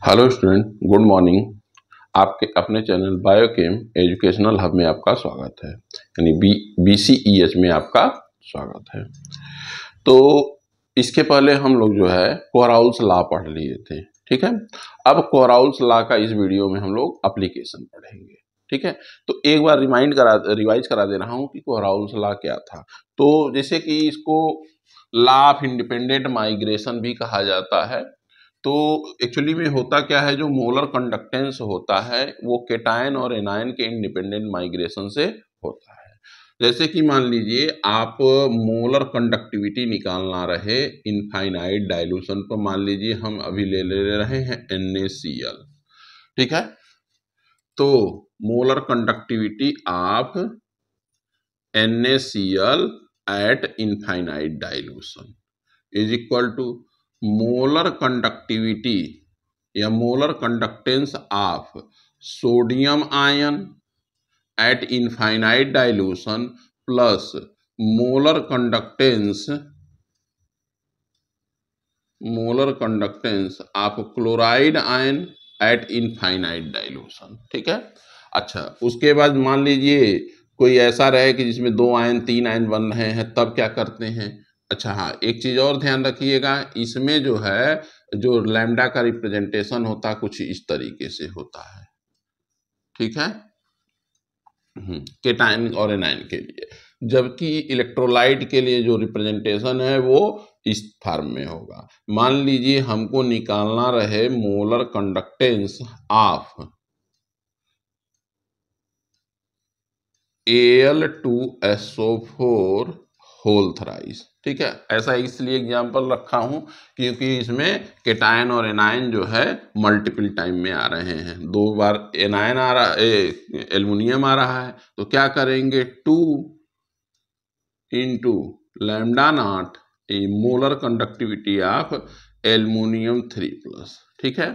Hello student, good morning. आपके अपने channel biochem educational hub में आपका स्वागत है, यानी BCEH में आपका स्वागत है। तो इसके पहले हम लोग जो है कोराउल्स लॉ पढ़ लिए थे, ठीक है। अब कोराउल्स लॉ का इस वीडियो में हम लोग एप्लीकेशन पढ़ेंगे, ठीक है। तो एक बार रिवाइज करा दे रहा हूँ कि कोराउल्स लॉ क्या था। तो जैसे कि इसको लॉ ऑफ इंडिपेंडेंट माइग्रेशन भी कहा जाता है। तो एक्चुअली में होता क्या है, जो मोलर कंडक्टेंस होता है वो केटायन और एनायन के इंडिपेंडेंट माइग्रेशन से होता है। जैसे कि मान लीजिए आप मोलर कंडक्टिविटी निकालना रहे इनफाइनाइट डाइल्यूशन पर, मान लीजिए हम अभी ले रहे हैं NaCl, ठीक है। तो molar conductivity of NaCl at infinite dilution is equal to molar conductivity या molar conductance of sodium ion at infinite dilution plus molar conductance of chloride ion at infinite dilution, ठीक है। अच्छा, उसके बाद मान लीजिए कोई ऐसा रहे कि जिसमें 2 आयन 3 आयन बन रहे हैं, तब क्या करते हैं। अच्छा हाँ, एक चीज और ध्यान रखिएगा, इसमें जो है जो लैम्डा का रिप्रेजेंटेशन होता है कुछ इस तरीके से होता है, ठीक है, केटायन और एनायन के लिए, जबकि इलेक्ट्रोलाइट के लिए जो रिप्रेजेंटेशन है वो इस फॉर्म में होगा। मान लीजिए हमको निकालना रहे molar conductance of Al2SO4 whole thrice, ठीक है। ऐसा इसलिए एग्जांपल रखा हूं क्योंकि इसमें केटायन और एनायन जो है मल्टीपल टाइम में आ रहे हैं। 2 बार एनायन आ रहा है, एल्युमिनियम आ रहा है, तो क्या करेंगे 2 into lambda naught molar conductivity of aluminium 3+, ठीक है।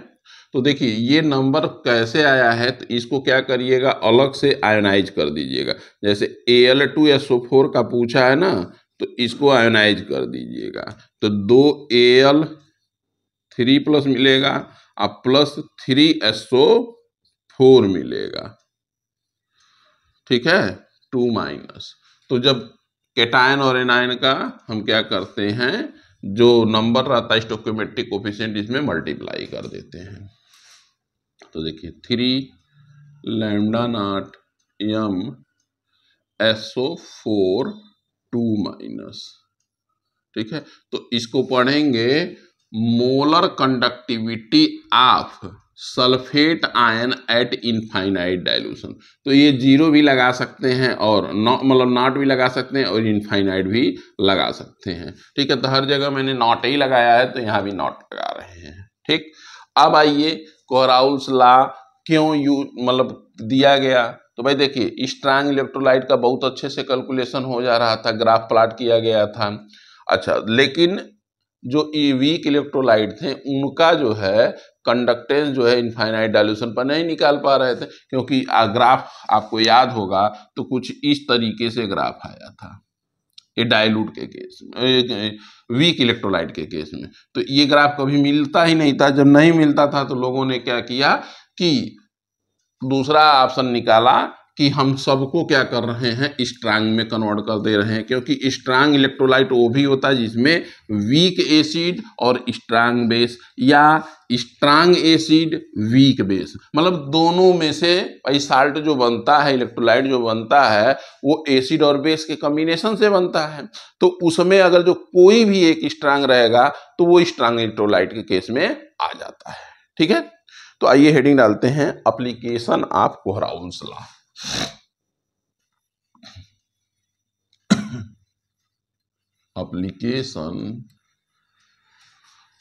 तो देखिए ये नंबर कैसे आया है, तो इसको क्या करिएगा, अलग से आयोनाइज कर दीजिएगा। जैसे Al2SO4 का पूछा है ना, तो इसको आयोनाइज कर दीजिएगा, तो 2Al3+ मिलेगा और प्लस 3SO4 मिलेगा, ठीक है, 2-। तो जब केटायन और एनायन का हम क्या करते हैं, जो नंबर रहता है स्टोइकियोमेट्रिक कोफिशिएंट, इसमें मल्टीप्लाई कर देते हैं। तो देखिए 3 लैम्डा नॉट m SO4 2-, ठीक है। तो इसको पढ़ेंगे molar conductivity of sulphate ion at infinite dilution. तो ये 0 भी लगा सकते हैं और मतलब नॉट भी लगा सकते हैं और इनफाइनाइट भी लगा सकते हैं, ठीक है। तो हर जगह मैंने नॉट ही लगाया है, तो यहाँ भी नॉट लगा रहे हैं, ठीक। अब आइए कोराउल्स लॉ क्यों मतलब दिया गया। तो भाई देखिए स्ट्रांग इलेक्ट्रोलाइट का बहुत अच्छे से कैलकुलेशन हो जा रहा था, ग्राफ प्लॉट किया गया था। अच्छा, लेकिन जो वीक इलेक्ट्रोलाइट थे उनका जो है कंडक्टेंस जो है इनफाइनाइट डाइल्यूशन पर नहीं निकाल पा रहे थे, क्योंकि ग्राफ आपको याद होगा तो कुछ इस तरीके से ग्राफ आया था ये डाइल्यूट के केस में, वीक इलेक्ट्रोलाइट के केस में। तो ये ग्राफ कभी मिलता ही नहीं था। जब नहीं मिलता था तो लोगों ने क्या किया कि दूसरा ऑप्शन निकाला कि हम सबको क्या कर रहे हैं, स्ट्रांग में कन्वर्ट कर दे रहे हैं, क्योंकि स्ट्रांग इलेक्ट्रोलाइट वो भी होता है जिसमें वीक एसिड और स्ट्रांग बेस, या स्ट्रांग एसिड वीक बेस, मतलब दोनों में से भाई साल्ट जो बनता है, इलेक्ट्रोलाइट जो बनता है वो एसिड और बेस के कॉम्बिनेशन से बनता है। तो उसमें अगर जो कोई भी एक स्ट्रांग रहेगा तो वो स्ट्रांग इलेक्ट्रोलाइट के केस में आ जाता है, ठीक है। तो आइए हेडिंग डालते हैं, application of Kohlrausch law. Application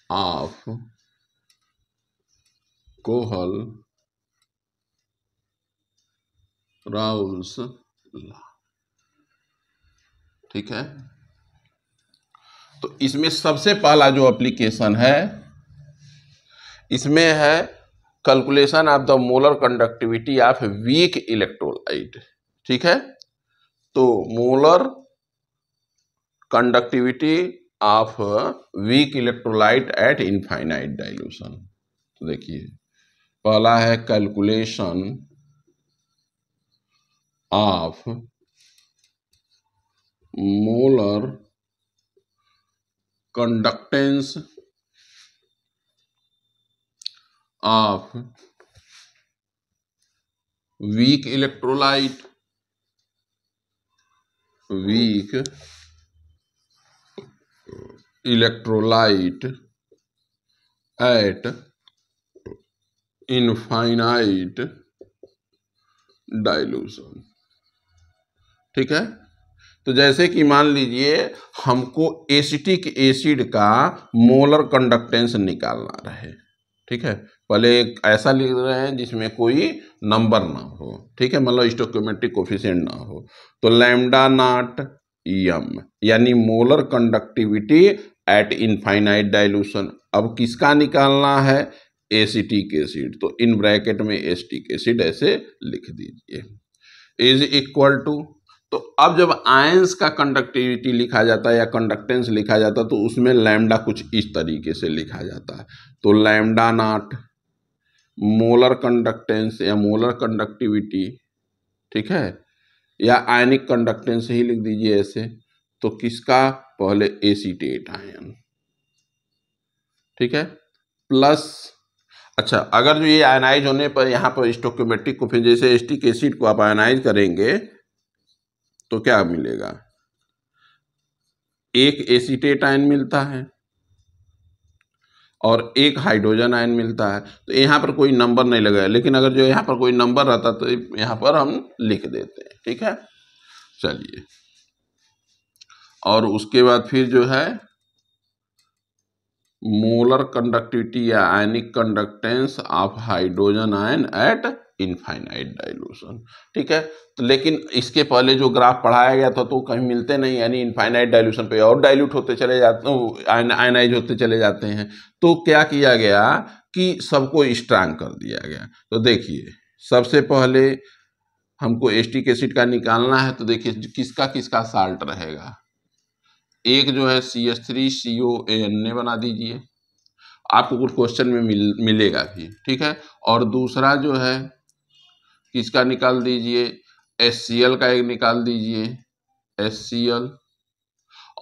of Kohlrausch law, ठीक है। तो इसमें सबसे पहला जो एप्लीकेशन है इसमें है calculation of the molar conductivity of weak electrolyte, ठीक है। तो molar conductivity of weak electrolyte at infinite dilution, तो देखिए पहला है calculation of molar conductance of weak electrolyte at infinite dilution। ठीक है, तो जैसे कि मान लीजिए हमको एसिटिक एसिड का मोलर कंडक्टेंस निकालना रहे। ठीक है, पहले एक ऐसा लिख रहे हैं जिसमें कोई नंबर ना हो। ठीक है, मतलब स्टोइकोमेट्रिक कोफिशिएंट ना हो। तो लैम्डा नॉट एम यानी molar conductivity at infinite dilution. अब किसका निकालना है? Acetic acid. तो इन ब्रैकेट में एसिटिक एसिड ऐसे लिख दीजिए इज इक्वल टू। तो अब जब आयंस का कंडक्टिविटी लिखा जाता है या कंडक्टेंस लिखा जाता है तो उसमें लैम्डा कुछ इस तरीके से लिखा जाता है। तो लैम्डा नॉट मोलर कंडक्टेंस या मोलर कंडक्टिविटी, ठीक है, या आयनिक कंडक्टेंस ही लिख दीजिए ऐसे। तो किसका? पहले एसीटेट आयन। ठीक है, प्लस, अच्छा अगर जो ये आयनाइज होने पर यहाँ पर स्टोइकोमेट्रिक को फिर जैसे एसिटिक एसिड को आप आयनाइज करेंगे तो क्या मिलेगा? एक एसीटेट आयन मिलता है और एक हाइड्रोजन आयन मिलता है। तो यहाँ पर कोई नंबर नहीं लगा है, लेकिन अगर जो यहाँ पर कोई नंबर रहता तो यहाँ पर हम लिख देते हैं। ठीक है, चलिए, और उसके बाद फिर जो है मोलर कंडक्टिविटी या आयनिक conductance of hydrogen ion at infinite dilution. ठीक है, तो लेकिन इसके पहले जो ग्राफ पढ़ाया गया था तो कहीं मिलते नहीं, यानी इनफाइनाइट डाइल्यूशन पे और डाइल्यूट होते चले जाते, आयनाइज होते चले जाते हैं। तो क्या किया गया कि सबको स्ट्रांग कर दिया गया। तो देखिए सबसे पहले हमको एसिटिक एसिड का निकालना है। तो देखिए किसका किसका साल्ट रहेगा। एक जो है CH3COANA बना दीजिए, आपको कुछ क्वेश्चन में मिलेगा भी। ठीक है, और दूसरा जो है किसका निकाल दीजिए, HCl का एक निकाल दीजिए, HCl,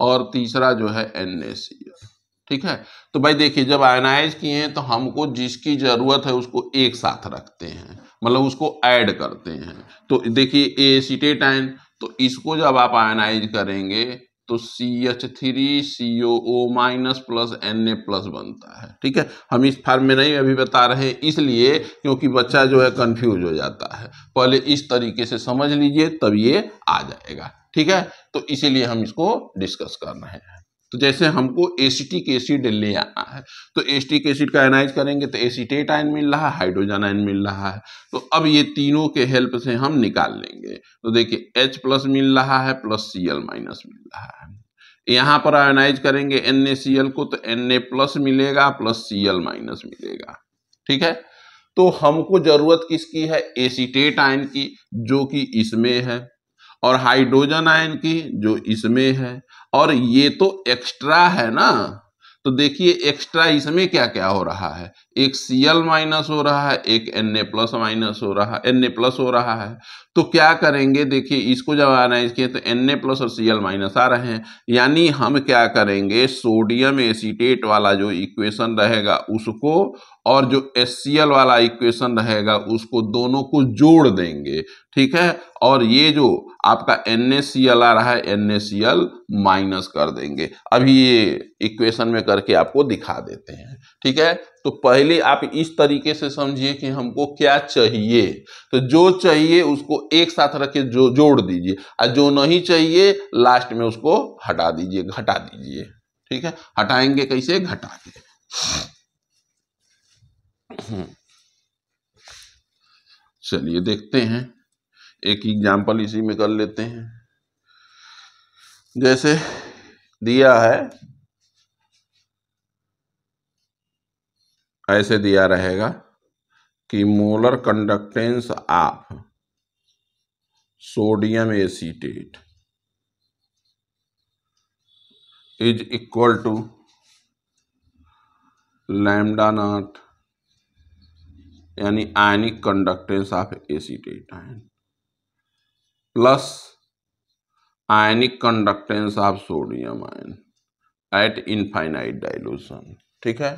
और तीसरा जो है NaCl। ठीक है, तो भाई देखिए जब आयनाइज किए हैं तो हमको जिसकी जरूरत है उसको एक साथ रखते हैं, मतलब उसको ऐड करते हैं। तो देखिए एसिटेट आयन, तो इसको जब आप आयनाइज करेंगे तो CH3COO minus plus Na plus बनता है। ठीक है, हम इस फॉर्म में नहीं अभी बता रहे हैं इसलिए क्योंकि बच्चा जो है कंफ्यूज हो जाता है। पहले इस तरीके से समझ लीजिए तब ये आ जाएगा। ठीक है, तो इसीलिए हम इसको डिस्कस कर रहे हैं। तो जैसे हमको एसिटिक एसिड ले आना है तो एसिटिक एसिड का आयनाइज करेंगे तो एसीटेट आयन मिल रहा है, हाइड्रोजन आयन मिल रहा है। तो अब ये तीनों के हेल्प से हम निकाल लेंगे। तो देखिए H प्लस मिल रहा है प्लस Cl माइनस मिल रहा है। यहाँ पर आयनाइज करेंगे NaCl को तो Na प्लस मिलेगा प्लस Cl माइनस मिलेगा। ठीक है, तो हमको जरूरत किसकी है? एसीटेट आयन की, जो कि इसमें है, और हाइड्रोजन आयन की जो इसमें है, और ये तो एक्स्ट्रा है ना। तो देखिए एक्स्ट्रा इसमें क्या क्या हो रहा है, एक Cl माइनस हो रहा है, एक Na प्लस माइनस हो रहा है, Na प्लस हो रहा है। तो क्या करेंगे, देखिए इसको जब आयनाइज किए तो Na प्लस और Cl माइनस आ रहे हैं, यानी हम क्या करेंगे सोडियम एसीटेट वाला जो इक्वेशन रहेगा उसको और जो HCl वाला इक्वेशन रहेगा उसको दोनों को जोड़ देंगे। ठीक है, और ये जो आपका NaCl आ रहा है NaCl माइनस कर देंगे। अभी ये इक्वेशन में करके आपको दिखा देते हैं। ठीक है, तो पहले आप इस तरीके से समझिए कि हमको क्या चाहिए। तो जो चाहिए उसको एक साथ रख के जो जोड़ दीजिए, और जो नहीं चाहिए लास्ट में उसको हटा दीजिए, घटा दीजिए। ठीक है, हटाएंगे कैसे? घटा के। चलिए देखते हैं, एक एग्जाम्पल इसी में कर लेते हैं। जैसे दिया है, ऐसे दिया रहेगा कि molar conductance of sodium acetate is equal to lambda not यानी ionic conductance of acetate ion plus ionic conductance of sodium ion at infinite dilution. ठीक है।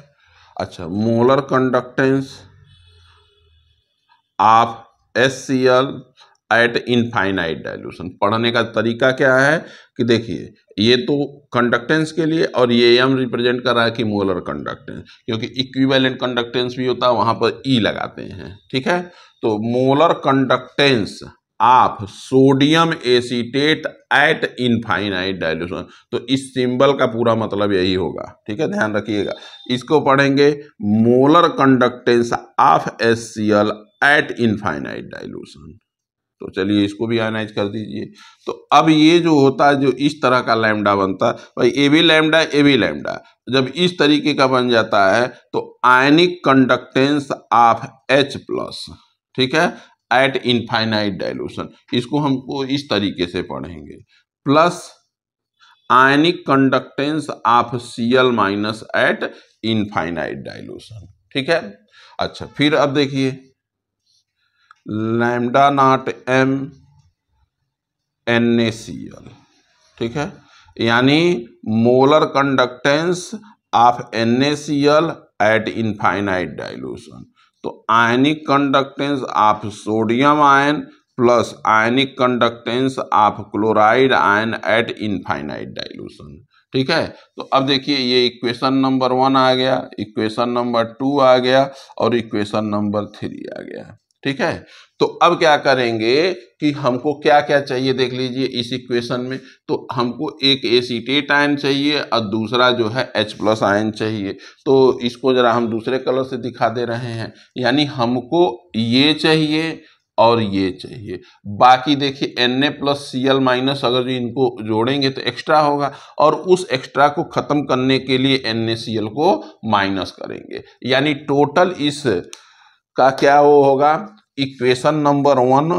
अच्छा, molar conductance of HCl at infinite dilution. पढ़ने का तरीका क्या है कि देखिए, ये तो कंडक्टेंस के लिए और ये एम रिप्रेजेंट कर रहा है कि मोलर कंडक्टेंस, क्योंकि इक्विवेलेंट कंडक्टेंस भी होता है वहां पर ई लगाते हैं। ठीक है। तो molar conductance of sodium acetate at infinite dilution, तो इस सिंबल का पूरा मतलब यही होगा। ठीक है, ध्यान रखिएगा। इसको पढ़ेंगे molar conductance of HCl at infinite dilution. तो चलिए इसको भी आयनाइज कर दीजिए। तो अब ये जो होता है, जो इस तरह का लैम्डा बनता है, भाई A B lambda A B lambda जब इस तरीके का बन जाता है तो ionic conductance of H plus, ठीक है, एट इनफाइनाइट डाइल्यूशन, इसको हमको इस तरीके से पढ़ेंगे, plus ionic conductance of Cl minus eight infinite dilution. ठीक है। अच्छा, फिर अब देखिए लैम्डा नॉट m NaCl। ठीक है, यानी molar conductance of NaCl at infinite dilution. तो ionic conductance of sodium ion plus ionic conductance of chloride ion at infinite dilution. ठीक है। तो अब देखिए ये इक्वेशन नंबर 1 आ गया, इक्वेशन नंबर 2 आ गया और इक्वेशन नंबर 3 आ गया। ठीक है। तो अब क्या करेंगे कि हमको क्या क्या चाहिए देख लीजिए इस इक्वेशन में। तो हमको एक एसीटेट आयन चाहिए और दूसरा जो है H प्लस आयन चाहिए। तो इसको जरा हम दूसरे कलर से दिखा दे रहे हैं, यानी हमको ये चाहिए और ये चाहिए। बाकी देखिए Na प्लस Cl माइनस अगर इनको जोड़ेंगे तो एक्स्ट्रा होगा, और उस एक्स्ट्रा को खत्म करने के लिए NaCl को माइनस करेंगे, यानी टोटल इस का क्या वो होगा, इक्वेशन नंबर 1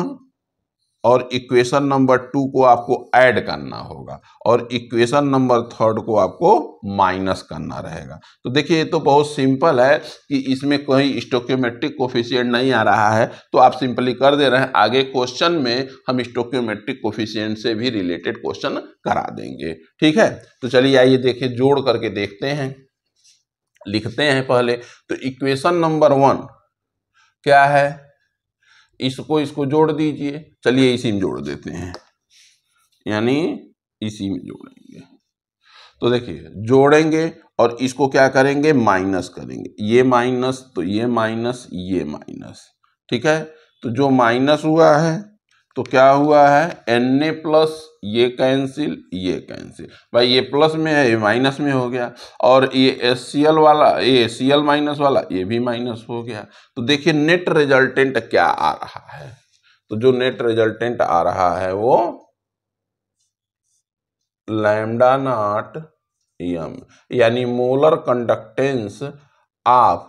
और इक्वेशन नंबर 2 को आपको ऐड करना होगा और इक्वेशन नंबर 3 को आपको माइनस करना रहेगा। तो देखिए ये तो बहुत सिंपल है कि इसमें कोई स्टोकियोमेट्रिक कोफिशिएंट नहीं आ रहा है, तो आप सिंपली कर दे रहे हैं। आगे क्वेश्चन में हम स्टोकियोमेट्रिक कोफिशिएंट से भी रिलेटेड क्वेश्चन करा देंगे। ठीक है। तो चलिए आइए देखिए, जोड़ करके देखते हैं, लिखते हैं पहले। तो इक्वेशन नंबर 1 क्या है, इसको जोड़ दीजिए। चलिए इसी में जोड़ देते हैं, यानी इसी में जोड़ेंगे। तो देखिए जोड़ेंगे और इसको क्या करेंगे, माइनस करेंगे, ये माइनस तो ये माइनस ये माइनस। ठीक है। तो जो माइनस हुआ है तो क्या हुआ है, Na प्लस ये कैंसिल ये कैंसिल, भाई ये प्लस में है ये माइनस में हो गया, और ये HCl वाला ये Cl माइनस वाला ये भी माइनस हो गया। तो देखिए नेट रिजल्टेंट क्या आ रहा है, तो जो नेट रिजल्टेंट आ रहा है वो लैम्डा नॉट m, यानी molar conductance of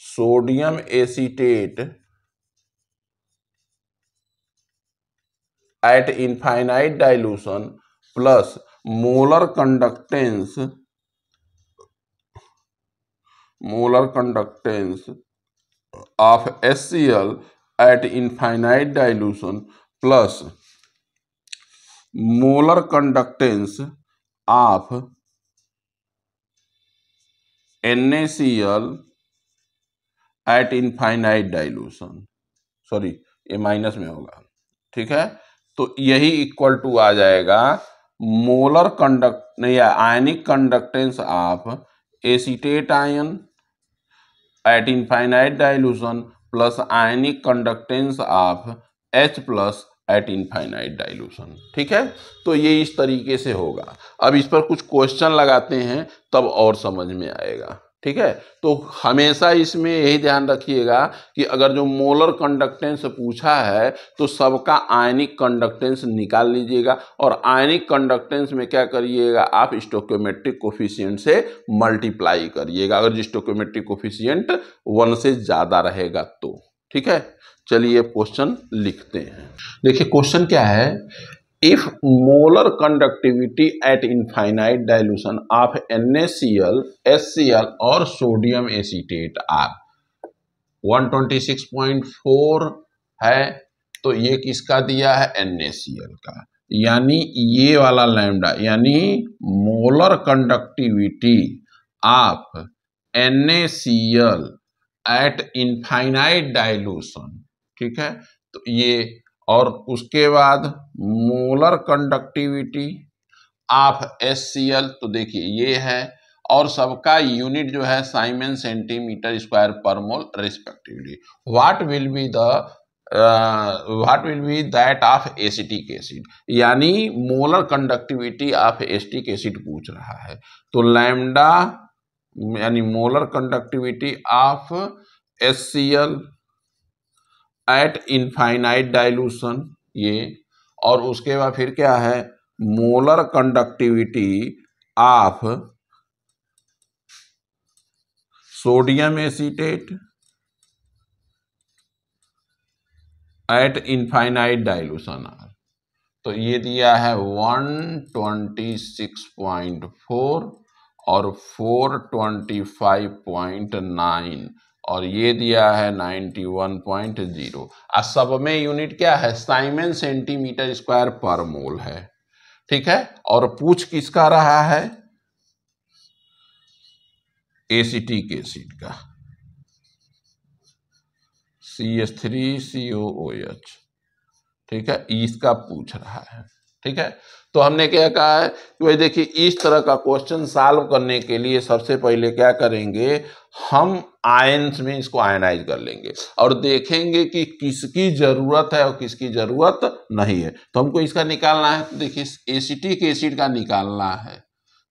sodium acetate at infinite dilution plus molar conductance of HCl at infinite dilution plus molar conductance of NaCl at infinite dilution, sorry ये माइनस में होगा। ठीक है। तो यही इक्वल टू आ जाएगा molar conduct नहीं आयनिक conductance of acetate ion at infinite dilution plus ionic conductance of H plus eight infinite dilution. ठीक है। तो ये इस तरीके से होगा। अब इस पर कुछ क्वेश्चन लगाते हैं तब और समझ में आएगा। ठीक है। तो हमेशा इसमें यही ध्यान रखिएगा कि अगर जो मोलर कंडक्टेंस पूछा है तो सबका आयनिक कंडक्टेंस निकाल लीजिएगा, और आयनिक कंडक्टेंस में क्या करिएगा, आप स्टोकियोमेट्रिक कोफिशिएंट से मल्टीप्लाई करिएगा, अगर स्टोकियोमेट्रिक कोफिशिएंट 1 से ज़्यादा रहेगा तो। ठीक है। चलिए क्वेश्चन लिखते हैं। देखिए क्वेश्चन क्या है, if molar conductivity at infinite dilution of NaCl, HCl और सोडियम एसीटेट are, 126.4 है, तो ये किसका दिया है, NaCl का। यानी ये वाला लैम्डा यानी molar conductivity of NaCl at infinite dilution, ठीक है। तो ये, और उसके बाद मोलर कंडक्टिविटी ऑफ HCl, तो देखिए ये है, और सबका यूनिट जो है साइमन सेंटीमीटर स्क्वायर पर mole respectively. What will be that of acetic acid, यानी molar conductivity of acetic acid पूछ रहा है। तो लैम्डा यानी molar conductivity of HCl at infinite dilution, ये, और उसके बाद फिर क्या है, molar conductivity of sodium acetate at infinite dilution. तो ये दिया है 126.4 और 425.9 और ये दिया है 91.0। सब में यूनिट क्या है, साइमन सेंटीमीटर स्क्वायर पर मोल है, ठीक है। और पूछ किसका रहा है, एसिटिक एसिड का, CH3COOH, ठीक है, इसका पूछ रहा है, ठीक है। तो हमने क्या कहा है कि भाई देखिए, इस तरह का क्वेश्चन सॉल्व करने के लिए सबसे पहले क्या करेंगे, हम आयंस में इसको आयनाइज कर लेंगे और देखेंगे कि किसकी जरूरत है और किसकी जरूरत नहीं है। तो हमको इसका निकालना है, तो देखिए एसिटिक एसिड का निकालना है,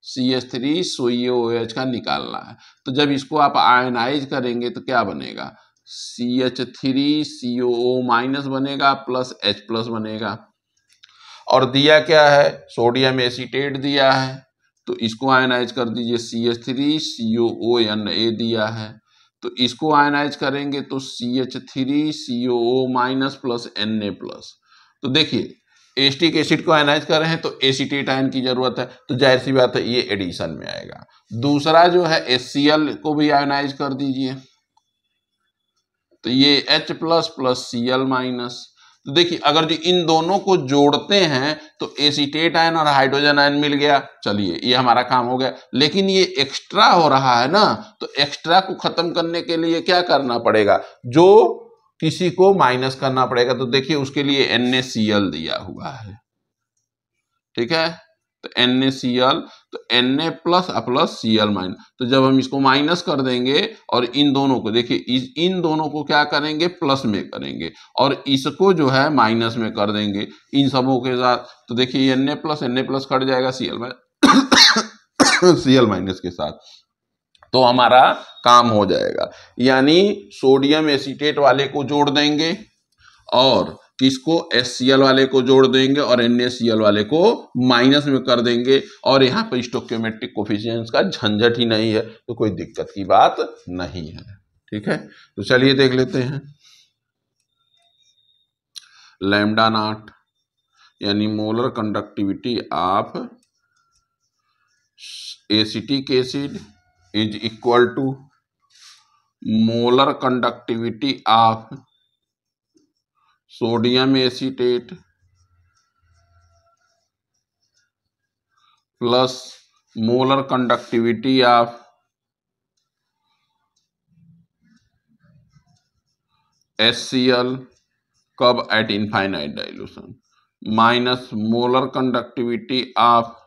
CH3COOH का निकालना है। तो जब इसको आप आयनाइज करेंगे तो क्या बनेगा, CH3COO- बनेगा प्लस H+ बनेगा, और दिया क्या है, सोडियम एसीटेट दिया है, तो इसको आयनाइज कर दीजिए, CH3COONA दिया है, तो इसको आयनाइज करेंगे तो CH3COO- प्लस Na+। तो देखिए एसिटिक एसिड को आयनाइज कर रहे हैं तो एसीटेट आयन की जरूरत है, तो जाहिर सी बात है ये एडिशन में आएगा। दूसरा जो है HCl को भी आयनाइज कर दीजिए, तो ये H+ प्लस Cl-। तो देखिए अगर जो इन दोनों को जोड़ते हैं तो एसीटेट आयन और हाइड्रोजन आयन मिल गया, चलिए ये हमारा काम हो गया। लेकिन ये एक्स्ट्रा हो रहा है ना, तो एक्स्ट्रा को खत्म करने के लिए क्या करना पड़ेगा, जो किसी को माइनस करना पड़ेगा। तो देखिए उसके लिए NaCl दिया हुआ है, ठीक है, तो NaCl, तो Na प्लस Cl-। तो जब हम इसको माइनस कर देंगे और इन दोनों को देखिए, इन दोनों को क्या करेंगे, प्लस में करेंगे, और इसको जो है माइनस में कर देंगे इन सबों के साथ। तो देखिए Na प्लस कट जाएगा Cl- के साथ, तो हमारा काम हो जाएगा। यानी सोडियम एसीटेट वाले को जोड़ देंगे और किसको, HCl वाले को जोड़ देंगे और NaCl वाले को माइनस में कर देंगे, और यहाँ पर स्टोइकियोमेट्रिक कोफिशिएंट्स का झंझट ही नहीं है, तो कोई दिक्कत की बात नहीं है, ठीक है। तो चलिए देख लेते हैं, लैम्डा नॉट यानी molar conductivity of acetic acid is equal to molar conductivity of sodium acetate plus molar conductivity of HCl कब, at infinite dilution, minus molar conductivity of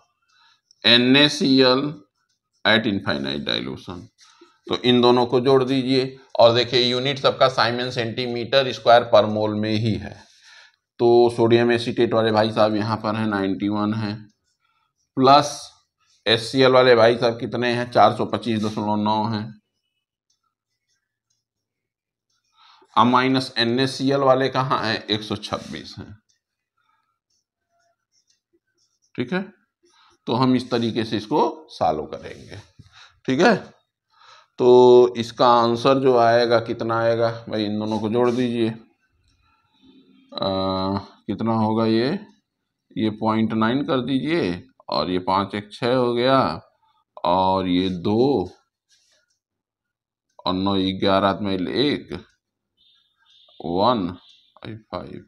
NaCl at infinite dilution. तो इन दोनों को जोड़ दीजिए और देखिए यूनिट सबका साइमन सेंटीमीटर स्क्वायर पर मोल में ही है। तो सोडियम एसीटेट वाले भाई साहब यहाँ पर हैं 91 है, प्लस HCl वाले भाई साहब कितने हैं, 425.9 हैं, अब माइनस NaCl वाले कहाँ हैं, 126 हैं, ठीक है। तो हम इस तरीके से इसको सॉल्व करेंगे, ठीक है। तो इसका आंसर जो आएगा कितना आएगा भाई, इन दोनों को जोड़ दीजिए, कितना होगा ये 0.9 कर दीजिए, और ये 5 1 6 हो गया, और ये 2 और 9 11 में 1, 1/5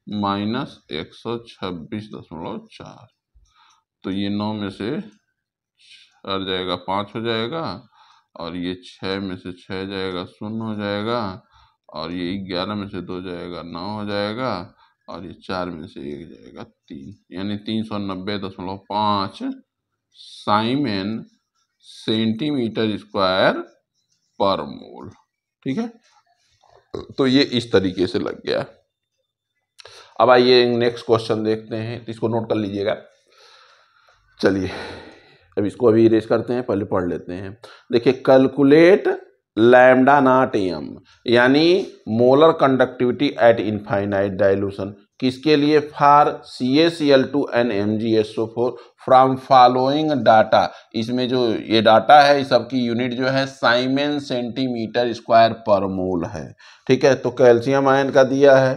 माइनस 126.4, तो ये 9 में से हट जाएगा 5 हो जाएगा, और ये 6 में से 6 जाएगा 0 हो जाएगा, और ये 11 में से 2 जाएगा 9 हो जाएगा, और ये 4 में से 1 जाएगा 3, यानी 390.5 साइमेन सेंटीमीटर स्क्वायर पर मोल। ठीक है, तो ये इस तरीके से लग गया। अब आइए नेक्स्ट क्वेश्चन देखते हैं, तो इसको नोट कर लीजिएगा। चलिए अब इसको अभी इरेज करते हैं, पहले पढ़ लेते हैं। देखिए, कैलकुलेट लैम्डा नॉट एम, यानी molar conductivity at infinite dilution, किसके लिए? For CaCl2 and MgSO4 from following data. इसमें जो ये डाटा है, इस सबकी यूनिट जो है साइमेन सेंटीमीटर स्क्वायर पर मोल है। ठीक है, तो कैल्शियम आयन का दिया है,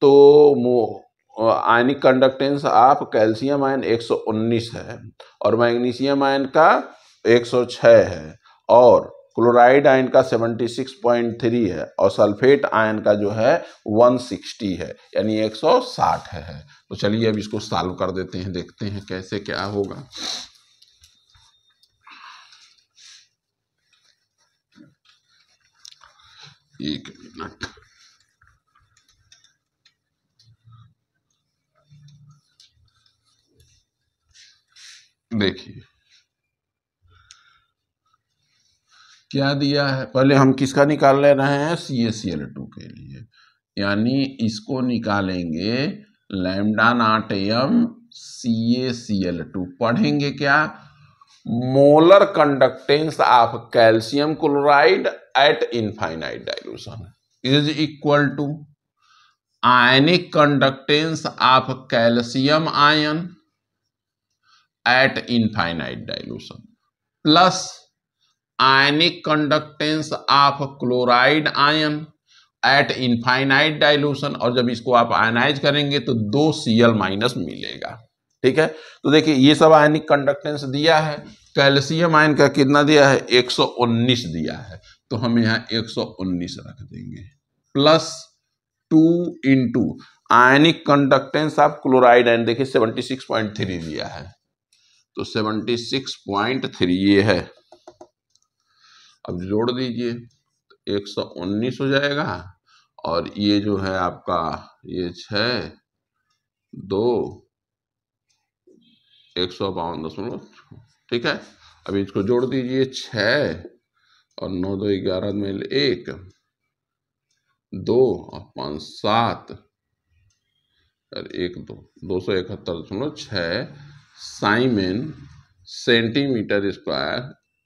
तो ionic conductance of calcium ion 119 है, और मैग्नीशियम आयन का 106 है, और क्लोराइड आयन का 76.3 है, और सल्फेट आयन का जो है 160 है, यानी 160 है। तो चलिए अब इसको सॉल्व कर देते हैं, देखते हैं कैसे क्या होगा। एक मिनट, देखिए क्या दिया है। पहले हम किसका निकाल ले रहे हैं? CaCl2 के लिए, यानी इसको निकालेंगे लैम्डा नॉट एम CaCl2। पढ़ेंगे क्या? Molar conductance of calcium chloride at infinite dilution is equal to ionic conductance of calcium ion at infinite dilution plus ionic conductance of chloride ion at infinite dilution, और जब इसको आप ionise करेंगे तो 2 Cl minus मिलेगा। ठीक है, तो देखिए ये सब आयनिक कंडक्टेंस दिया है। कैल्शियम आयन का कितना दिया है? 119 दिया है, तो हम यहाँ 119 रख देंगे, plus 2 into ionic conductance of chloride ion, देखिए 76.3 दिया है, तो 76.3 ये है। अब जोड़ दीजिए, 119 हो जाएगा, और ये जो है आपका ये 6 2 152.। ठीक है, अब इसको जोड़ दीजिए, 6 और 9 2 11 में 1 2 और 5 7 और 1 2 271.6 साइमेन सेंटीमीटर स्क्वायर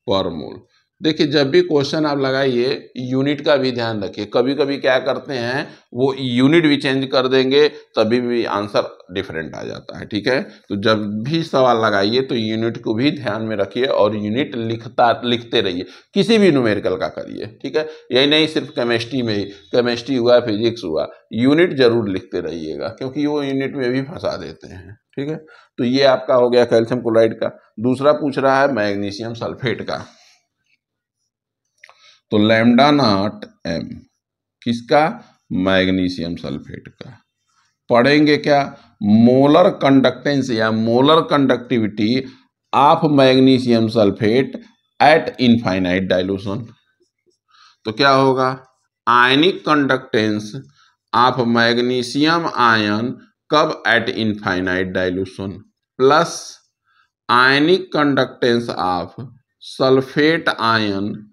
पर मोल। देखिए, जब भी क्वेश्चन आप लगाइए यूनिट का भी ध्यान रखिए। कभी कभी क्या करते हैं, वो यूनिट भी चेंज कर देंगे, तभी भी आंसर डिफरेंट आ जाता है। ठीक है, तो जब भी सवाल लगाइए तो यूनिट को भी ध्यान में रखिए, और यूनिट लिखते रहिए, किसी भी न्यूमेरिकल का करिए। ठीक है, यही नहीं सिर्फ केमिस्ट्री में ही, केमिस्ट्री हुआ फिजिक्स हुआ, यूनिट जरूर लिखते रहिएगा, क्योंकि वो यूनिट में भी फंसा देते हैं। ठीक है, तो ये आपका हो गया कैल्शियम क्लोराइड का। दूसरा पूछ रहा है मैग्नीशियम सल्फेट का, तो लैम्डा नॉट एम किसका? मैग्नीशियम सल्फेट का। पढ़ेंगे क्या? मोलर कंडक्टेंस या molar conductivity of magnesium sulphate at infinite dilution. तो क्या होगा? Ionic conductance of magnesium ion कब? At infinite dilution, plus ionic conductance of sulphate ion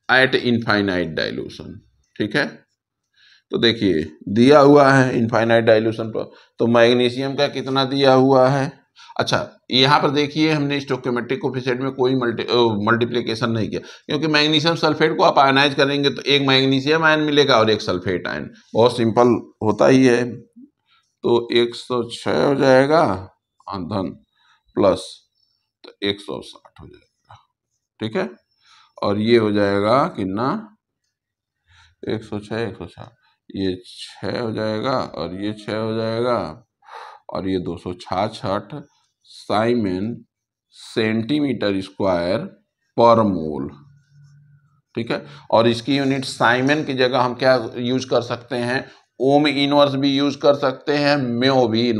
at infinite dilution. ठीक है, तो देखिए दिया हुआ है इनफाइनाइट डाइल्यूशन पर, तो मैग्नीशियम का कितना दिया हुआ है? अच्छा, यहाँ पर देखिए हमने स्टोइकोमेट्रिक कोएफिशिएंट में कोई मल्टीप्लिकेशन नहीं किया, क्योंकि मैग्नीशियम सल्फेट को आप आयनाइज करेंगे तो एक मैग्नीशियम आयन मिलेगा और एक सल्फेट आयन, बहुत सिंपल होता ही है। तो 106 हो जाएगा धन प्लस, तो 160 हो जाएगा। ठीक है, और ये हो जाएगा कितना? 106 106, ये 6 हो जाएगा, और ये 6 हो जाएगा, और ये 266 साइमेन सेंटीमीटर स्क्वायर पर मोल। ठीक है। और इसकी यूनिट साइमन की जगह हम क्या यूज कर सकते हैं, ओम इनवर्स भी यूज कर सकते हैं, म्यो भी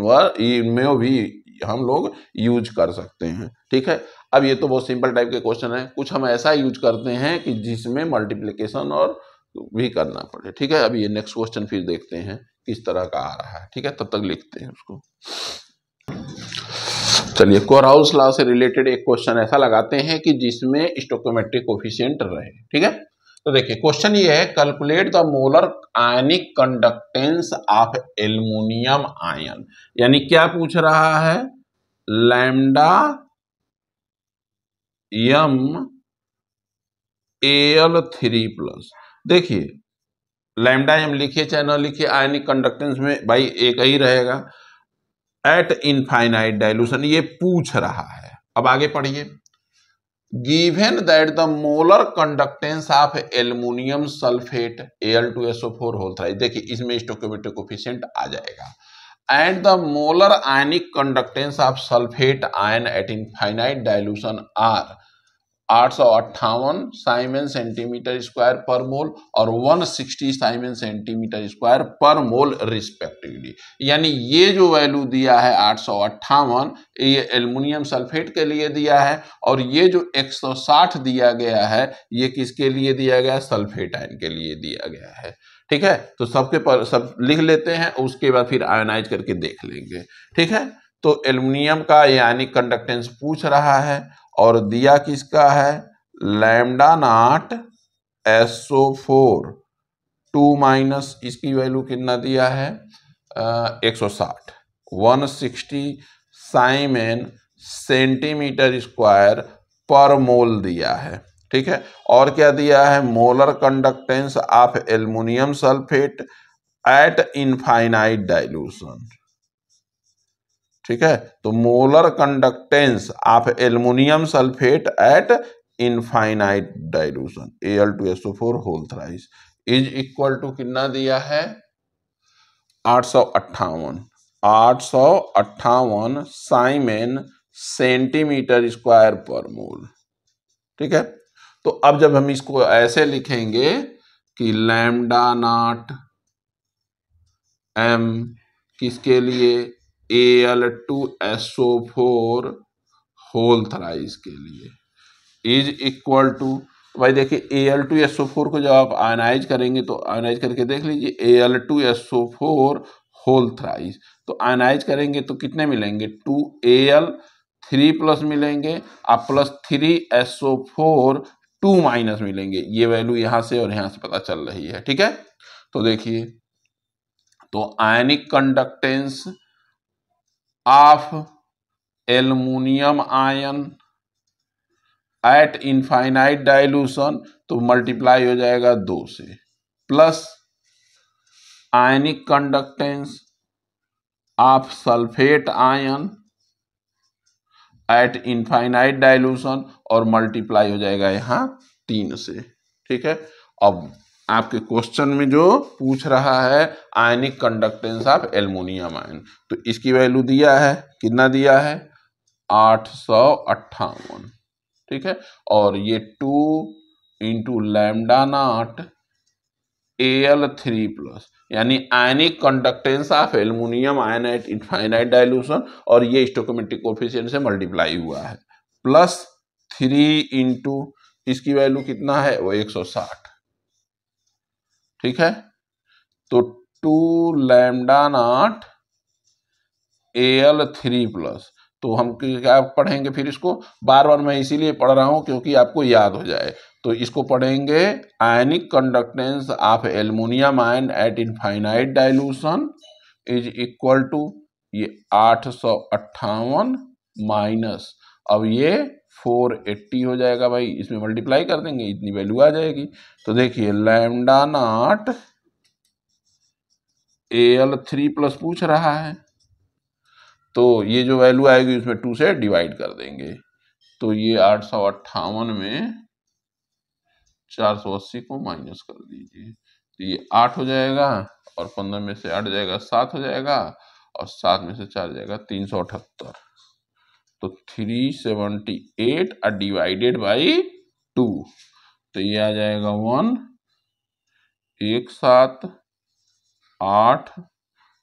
हम लोग यूज कर सकते हैं। ठीक है। अब ये तो बहुत सिंपल टाइप के क्वेश्चन है, कुछ हम ऐसा यूज करते हैं कि जिसमें मल्टीप्लिकेशन और भी करना पड़े। ठीक है। अब ये नेक्स्ट क्वेश्चन फिर देखते हैं किस तरह का आ रहा है। ठीक है, तब तक लिखते हैं उसको। चलिए, कोरहाउस लॉ से रिलेटेड एक क्वेश्चन ऐसा लगाते हैं कि जिसमें स्टोइकोमेट्रिक कोफिशिएंट रहे। ठीक है। तो देखिए क्वेश्चन ये है, calculate the molar ionic conductance of aluminium ion. यानी क्या पूछ रहा है, लैम्डा एम Al3+। देखिए लैम्डा एम लिखिए चाहे ना लिखिए, आयनिक कंडक्टेंस में भाई एक ही रहेगा, एट इनफाइनाइट डाइल्यूशन ये पूछ रहा है। अब आगे पढ़िए, given that the molar conductance of aluminium sulphate Al2SO4 होता है। देखिए इसमें स्टोइकोमेट्रिक कोफिशिएंट आ जाएगा, and the molar ionic conductance of sulphate ion at infinite dilution are 858 siemens centimetre square पर मोल और 160 साइमन सेंटीमीटर स्क्वायर पर मोल रिस्पेक्टिवली। यानी ये जो वैल्यू दिया है 858, ये एल्युमिनियम सल्फेट के लिए दिया है, और ये जो 160 दिया गया है ये किसके लिए दिया गया है, सल्फेट आयन के लिए दिया गया है। ठीक है। तो सबके पर सब लिख लेते हैं, उसके बाद फिर आयनाइज करके देख लेंगे। ठीक है। तो एल्युमिनियम का आयनिक कंडक्टेंस पूछ रहा है और दिया किसका है, लैम्डा नॉट SO4 2 - इसकी वैल्यू कितना दिया है 160, 160 साइमन सेंटीमीटर स्क्वायर पर मोल दिया है। ठीक है। और क्या दिया है, molar conductance of aluminium sulphate at infinite dilution. ठीक है। तो molar conductance of aluminium sulphate at infinite dilution Al2SO4 whole thrice is equal to कितना दिया है 858 साइमन सेंटीमीटर स्क्वायर पर मोल। ठीक है। तो अब जब हम इसको ऐसे लिखेंगे कि लैम्डा नॉट एम किसके लिए, Al2SO4 होल थ्राइस के लिए, इज इक्वल टू, भाई देखिए Al2SO4 को जब आप आयनाइज करेंगे तो आयनाइज करके देख लीजिए Al2SO4 होल थ्राइस, तो आयनाइज करेंगे तो कितने मिलेंगे 2Al3+ मिलेंगे, आप +3SO4 2- मिलेंगे। ये वैल्यू यहां से और यहां से पता चल रही है। ठीक है। तो देखिए, तो ionic conductance of aluminium ion at infinite dilution, तो मल्टीप्लाई हो जाएगा 2 से, plus ionic conductance of sulphate ion at infinite dilution और मल्टीप्लाई हो जाएगा यहाँ 3 से। ठीक है। अब आपके क्वेश्चन में जो पूछ रहा है आयनिक कंडक्टेंस ऑफ एल्युमिनियम आयन, तो इसकी वैल्यू दिया है, कितना दिया है 858। ठीक है। और ये 2 × लैम्डा नॉट Al3+, यानी ionic conductance of aluminium ion at infinite dilution, और ये स्टोइकोमेट्रिक कोफिशिएंट से मल्टीप्लाई हुआ है, +3 × इसकी वैल्यू कितना है वो 160। ठीक है। तो 2 लैम्डा नॉट Al3+, तो हम क्या पढ़ेंगे फिर इसको, बार बार मैं इसीलिए पढ़ रहा हूं क्योंकि आपको याद हो जाए। तो इसको पढ़ेंगे ionic conductance of aluminium ion at infinite dilution is equal to ये 858 माइनस, अब ये 480 हो जाएगा भाई, इसमें मल्टीप्लाई कर देंगे इतनी वैल्यू आ जाएगी। तो देखिए लैम्डा नॉट Al3+ पूछ रहा है, तो ये जो वैल्यू आएगी उसमें 2 से डिवाइड कर देंगे, तो ये 858 में 480 को माइनस कर दीजिए, तो ये 8 हो जाएगा, और 15 में से 8 जाएगा 7 हो जाएगा, और 7 में से 4 जाएगा 378, तो 378 डिवाइडेड बाई 2, तो ये आ जाएगा 1 1 7 8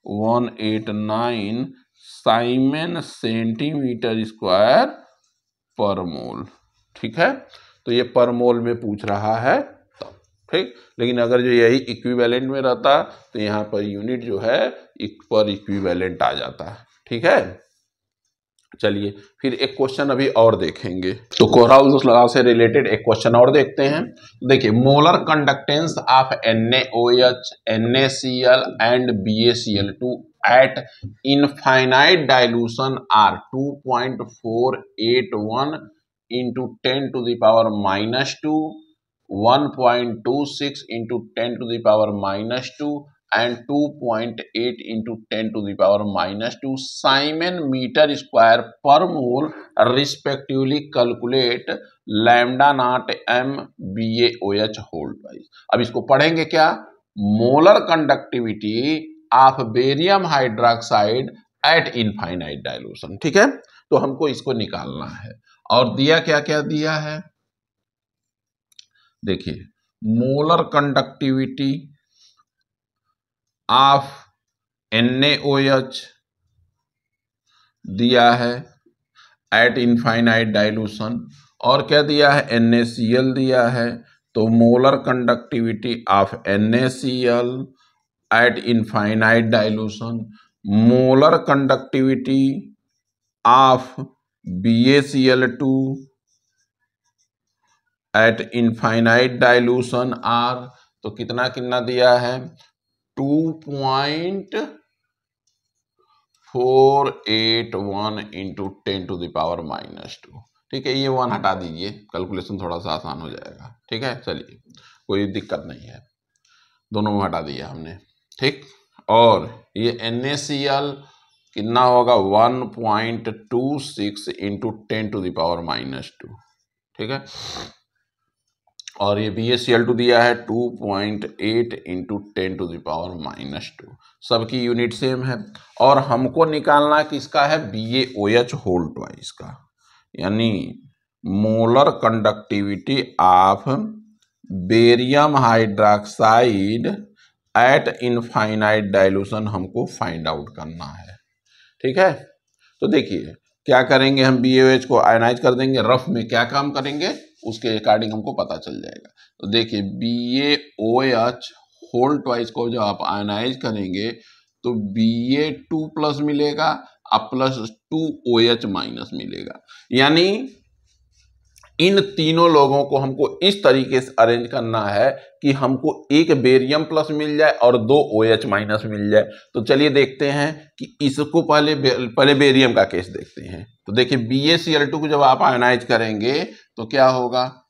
189 साइमन सेंटीमीटर स्क्वायर पर मोल। ठीक है, तो ये पर मोल में पूछ रहा है तब। ठीक, लेकिन अगर जो यही इक्विवेलेंट में रहता तो यहाँ पर यूनिट जो है पर इक्विवेलेंट आ जाता। ठीक है, चलिए फिर एक क्वेश्चन अभी और देखेंगे। तो कोरहॉउस लॉ से रिलेटेड एक क्वेश्चन और देखते हैं। देखिए, molar conductance of NaOH, NaCl and BaCl2 at infinite dilution are 2.481 into 10 to the power minus 2, 1.26 into 10 to the power minus 2 and 2.8 into 10 to the power minus 2 Simon meter square per mole respectively. Calculate lambda naught m BaOH whole twice. अब इसको पढ़ेंगे क्या? Molar conductivity of barium hydroxide eight infinite dilution. ठीक है, तो हमको इसको निकालना है। और दिया क्या क्या दिया है, देखिए, मोलर कंडक्टिविटी ऑफ NaOH दिया है एट इनफाइनाइट डाइल्यूशन, और क्या दिया है, NaCl दिया है। तो molar conductivity of NaCl at infinite dilution, molar conductivity of BaCl2 at infinite dilution are, तो कितना कितना दिया है, 2.481 into 10 to the power minus 2। ठीक है, ये 1 हटा दीजिए, कैलकुलेशन थोड़ा सा आसान हो जाएगा। ठीक है, चलिए कोई दिक्कत नहीं है, दोनों में हटा दिया हमने। ठीक, और ये NaCl कितना होगा, 1.26 into 10 to the power minus 2। ठीक है, और ये BaCl2 दिया है 2.8 into 10 to the power minus 2। सबकी यूनिट सेम है, और हमको निकालना किसका है, BaOH होल ट्वाइस का, यानी molar conductivity of barium hydroxide eight infinite dilution हमको फाइंड आउट करना है। ठीक है, तो देखिए क्या करेंगे, हम BaOH को आयनाइज कर देंगे। रफ में क्या काम करेंगे उसके अकॉर्डिंग हमको पता चल जाएगा। तो देखिए, BaOH होल ट्वाइस को जब आप आयनाइज करेंगे तो Ba2 प्लस मिलेगा और प्लस 2OH माइनस मिलेगा। यानी इन तीनों लोगों को हमको इस तरीके से अरेंज करना है कि हमको एक बेरियम प्लस मिल जाए और 2 OH माइनस मिल जाए। तो चलिए देखते हैं कि इसको पहले बेरियम का केस देखते हैं। तो देखिए, BaCl2 को जब आप आयनाइज करेंगे तो क्या होगा,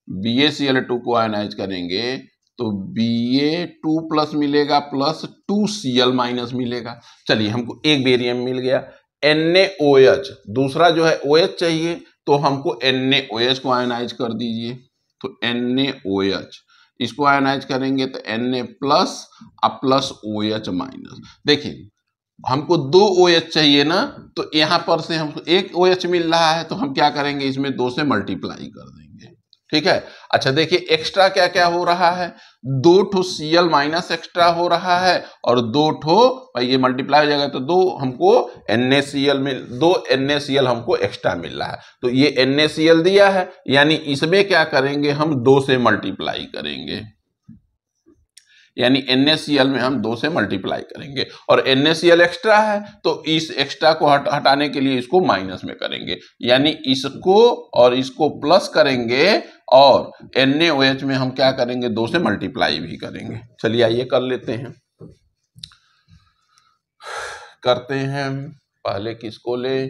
BaCl2 को आयनाइज करेंगे तो Ba2 प्लस मिलेगा प्लस 2Cl माइनस मिलेगा। चलिए, हमको एक बेरियम मिल गया। NaOH, दूसरा जो है OH चाहिए, तो हमको NaOH को आयनाइज कर दीजिए। तो NaOH इसको आयनाइज करेंगे तो Na प्लस और प्लस OH माइनस। देखिए, हमको 2 OH चाहिए ना, तो यहां पर से हमको एक OH मिल रहा है, तो हम क्या करेंगे, इसमें 2 से मल्टीप्लाई कर देंगे। ठीक है, अच्छा देखिए एक्स्ट्रा क्या क्या हो रहा है, 2 ठो Cl माइनस एक्स्ट्रा हो रहा है और 2 ठो, ये मल्टीप्लाई हो जाएगा तो 2 हमको दो NaCl हमको एक्स्ट्रा मिल रहा है। तो ये NaCl दिया है, यानी इसमें क्या करेंगे, हम 2 से मल्टीप्लाई करेंगे, यानी NaCl में हम 2 से मल्टीप्लाई करेंगे। और NaCl एक्स्ट्रा है तो इस एक्स्ट्रा को हटाने के लिए इसको माइनस में करेंगे, यानी इसको और इसको प्लस करेंगे, और NaOH में हम क्या करेंगे, 2 से मल्टीप्लाई भी करेंगे। चलिए आइए कर लेते हैं, करते हैं। पहले किसको ले,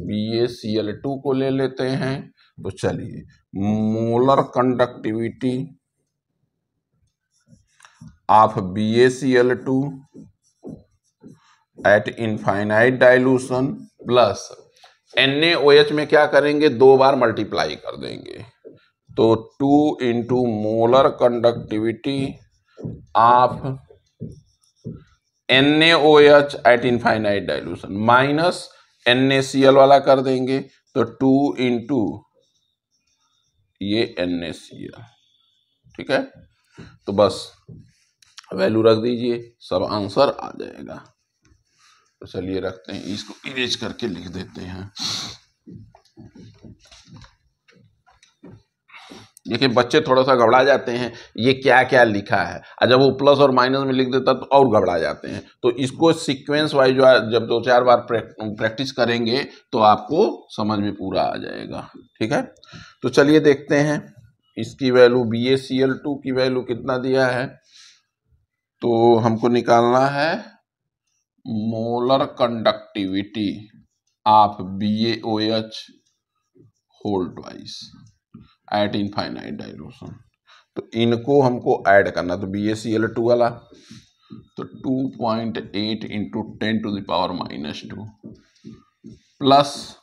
BaCl2 को ले लेते हैं। तो चलिए, molar conductivity of BaCl2 at infinite dilution plus NaOH में क्या करेंगे, 2 बार मल्टीप्लाई कर देंगे। तो 2 into molar conductivity of NaOH eight infinite dilution minus NaCl वाला कर देंगे। तो 2 इंटू ये NaCl। ठीक है, तो बस वैल्यू रख दीजिए, सब आंसर आ जाएगा। तो चलिए रखते हैं, इसको इरेज करके लिख देते हैं। देखिए बच्चे थोड़ा सा घबरा जाते हैं, ये क्या क्या लिखा है, और जब वो प्लस और माइनस में लिख देता तो और घबरा जाते हैं। तो इसको सीक्वेंस वाइज जब 2-4 बार प्रैक्टिस करेंगे तो आपको समझ में पूरा आ जाएगा। ठीक है, तो चलिए देखते हैं इसकी वैल्यू BaCl2 की वैल्यू कितना दिया है। तो हमको निकालना है molar conductivity of BaOH whole twice at infinite dilution. तो इनको हमको ऐड करना, तो BaCl2 वाला तो 2.8 इंटू 10⁻⁻² प्लस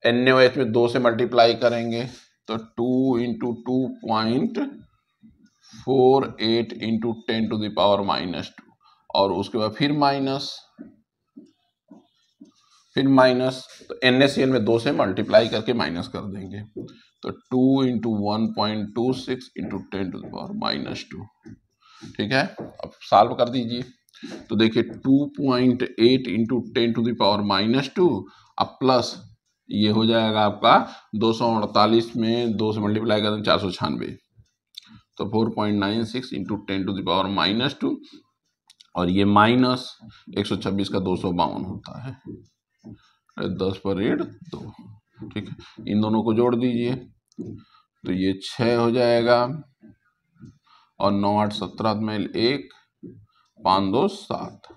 NaOH में 2 से मल्टीप्लाई करेंगे तो 2 इंटू 2.48 इंटू 10⁻⁻², और उसके बाद फिर माइनस तो NaCl में 2 से मल्टीप्लाई करके माइनस कर देंगे तो 2 इंटू 1.26 इंटू 10⁻²। ठीक है, अब सॉल्व कर दीजिए। तो देखिए 2.8 इंटू 10⁻², अब प्लस ये हो जाएगा आपका 248 में 2 से मल्टीप्लाई कर देंगे 496, तो 4.96 इंटू 10⁻², और ये माइनस 126 का 252 होता है, 10 पर 2। ठीक है, इन दोनों को जोड़ दीजिए तो ये 6 हो जाएगा, और 9 8 17 में 1 5 2 7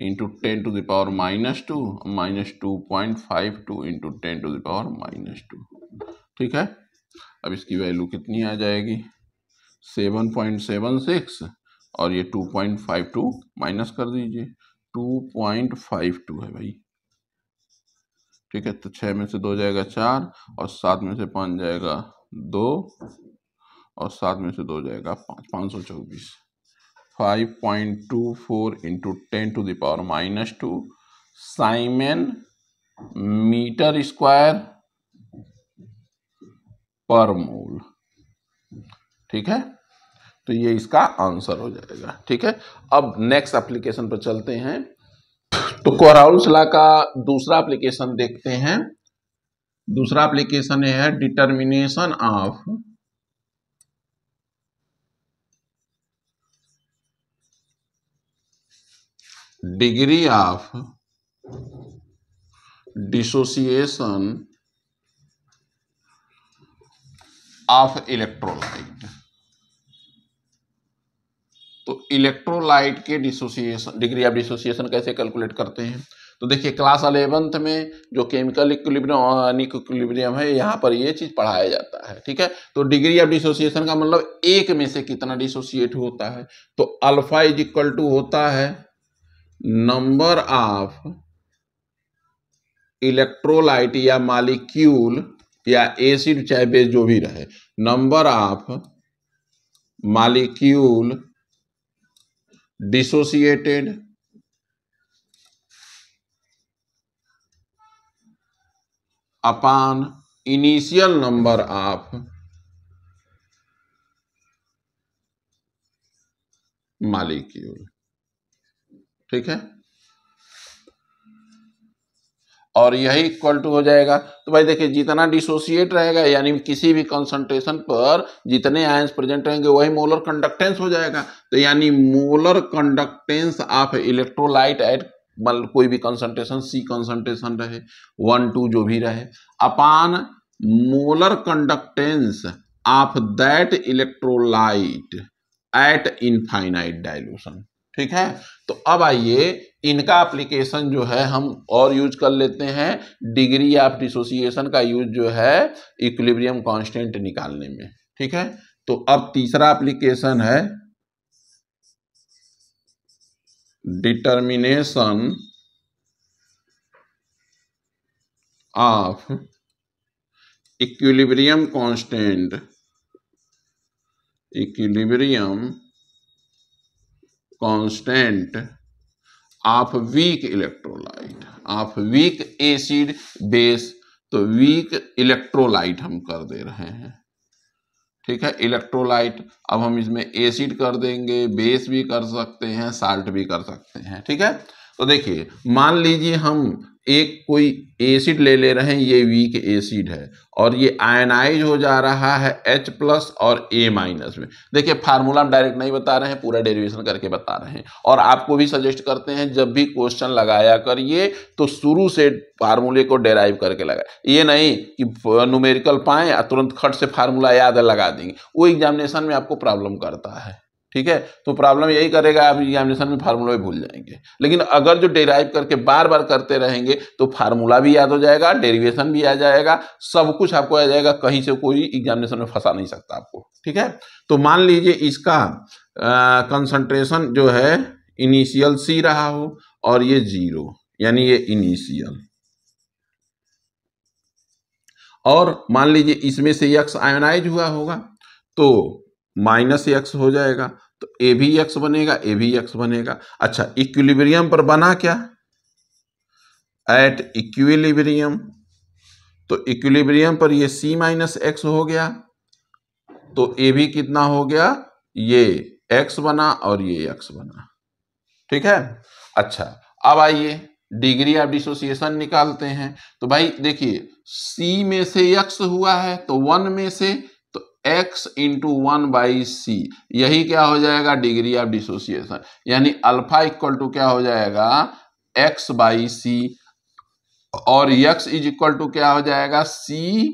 इंटू 10⁻², माइनस 2.52 इंटू 10⁻²। ठीक है, अब इसकी वैल्यू कितनी आ जाएगी 7.76, और ये 2.52 माइनस कर दीजिए 2.52 है भाई। ठीक है, तो 6 में से 2 जाएगा 4, और 7 में से 5 जाएगा 2, और 7 में से 2 जाएगा 5, 524। 5.24 इंटू 10⁻² साइमन मीटर स्क्वायर पर मोल। ठीक है, तो ये इसका आंसर हो जाएगा। ठीक है, अब नेक्स्ट एप्लीकेशन पर चलते हैं। तो कोरहाउस लॉ का दूसरा एप्लीकेशन देखते हैं। दूसरा एप्लीकेशन है determination of degree of dissociation of electrolyte. तो इलेक्ट्रोलाइट के डिसोसिएशन, डिग्री ऑफ डिसोसिएशन कैसे कैलकुलेट करते हैं। तो देखिए क्लास 11th में जो केमिकल इक्विलिब्रियम और अनिक इक्विलिब्रियम है, यहाँ पर ये चीज पढ़ाया जाता है। ठीक है, तो डिग्री ऑफ डिसोसिएशन का मतलब एक में से कितना डिसोसिएट होता है। तो अल्फा इज इक्वल टू होता है नंबर ऑफ इलेक्ट्रोलाइट या मॉलिक्यूल या एसिड चाहे बेस जो भी रहे, number of molecule dissociated upon initial number of molecule. ठीक है, और यही इक्वल टू हो जाएगा। तो भाई देखिए जितना डिसोसिएट रहेगा, यानी किसी भी कंसंट्रेशन पर जितने आयंस प्रेजेंट रहेंगे वही मोलर कंडक्टेंस हो जाएगा। तो यानी molar conductance of electrolyte at कोई भी कंसंट्रेशन, C कंसंट्रेशन रहे 1 2 जो भी रहे, upon molar conductance of that electrolyte at infinite dilution. ठीक है, तो अब आइए इनका एप्लीकेशन जो है हम और यूज कर लेते हैं। डिग्री ऑफ डिसोसिएशन का यूज जो है इक्विलिब्रियम कांस्टेंट निकालने में। ठीक है, तो अब तीसरा एप्लीकेशन है determination of equilibrium constant, equilibrium constant of weak electrolyte, of weak acid base. तो वीक इलेक्ट्रोलाइट हम कर दे रहे हैं, ठीक है, इलेक्ट्रोलाइट। अब हम इसमें एसिड कर देंगे, बेस भी कर सकते हैं, साल्ट भी कर सकते हैं, ठीक है। तो देखिए मान लीजिए हम एक कोई एसिड ले रहे हैं, ये वीक एसिड है और ये आयनाइज हो जा रहा है H+ और A- में। देखिए फार्मूला हम डायरेक्ट नहीं बता रहे हैं, पूरा डेरिवेशन करके बता रहे हैं। और आपको भी सजेस्ट करते हैं जब भी क्वेश्चन लगाया करिए तो शुरू से फार्मूले को डेराइव करके लगाए, ये नहीं कि न्यूमेरिकल पाएं और तुरंत खट से फार्मूला याद लगा देंगे, वो एग्जामिनेशन में आपको प्रॉब्लम करता है, ठीक है। तो प्रॉब्लम यही करेगा, आप एग्जामिनेशन में फार्मूला भी भूल जाएंगे। लेकिन अगर जो डेराइव करके बार बार करते रहेंगे तो फार्मूला भी याद हो जाएगा, डेरिवेशन भी आ जाएगा, सब कुछ आपको आ जाएगा, कहीं से कोई एग्जामिनेशन में फंसा नहीं सकता आपको, ठीक है। तो मान लीजिए इसका कंसंट्रेशन जो है इनिशियल C रहा हो और ये 0, यानी ये इनिशियल, और मान लीजिए इसमें से X आयोनाइज हुआ होगा तो -X हो जाएगा, तो ए भी X बनेगा, ए भी X बनेगा। अच्छा इक्विलिब्रियम पर बना क्या, एट इक्विलिब्रियम, तो इक्विलिब्रियम पर ये C-X हो गया, तो ए भी कितना हो गया, ये X बना और ये X बना, ठीक है। अच्छा अब आइए डिग्री ऑफ डिसोसिएशन निकालते हैं। तो भाई देखिए C में से X हुआ है तो 1 में से, तो X × 1/C, यही क्या हो जाएगा, डिग्री ऑफ डिसोसिएशन, यानी अल्फा इक्वल टू क्या हो जाएगा, X/C, और X इज इक्वल टू क्या हो जाएगा, C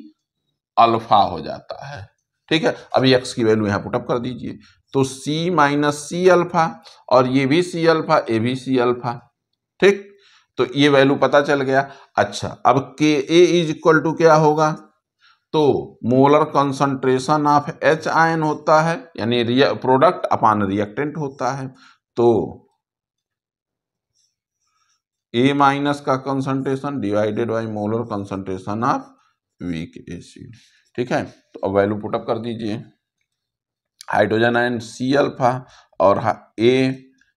अल्फा हो जाता है, ठीक है। अभी X की वैल्यू यहां पुटअप कर दीजिए, तो C - C अल्फा, और ये भी C अल्फा, ये भी C अल्फा, ठीक, तो ये वैल्यू पता चल गया। अच्छा अब Ka इज इक्वल टू क्या होगा, तो molar concentration of H ion होता है, यानी प्रोडक्ट अपॉन रिएक्टेंट होता है, तो A- का concentration divided by molar concentration of weak acid, ठीक है। तो अब वैल्यू पुटअप कर दीजिए, हाइड्रोजन आयन C अल्फा और A,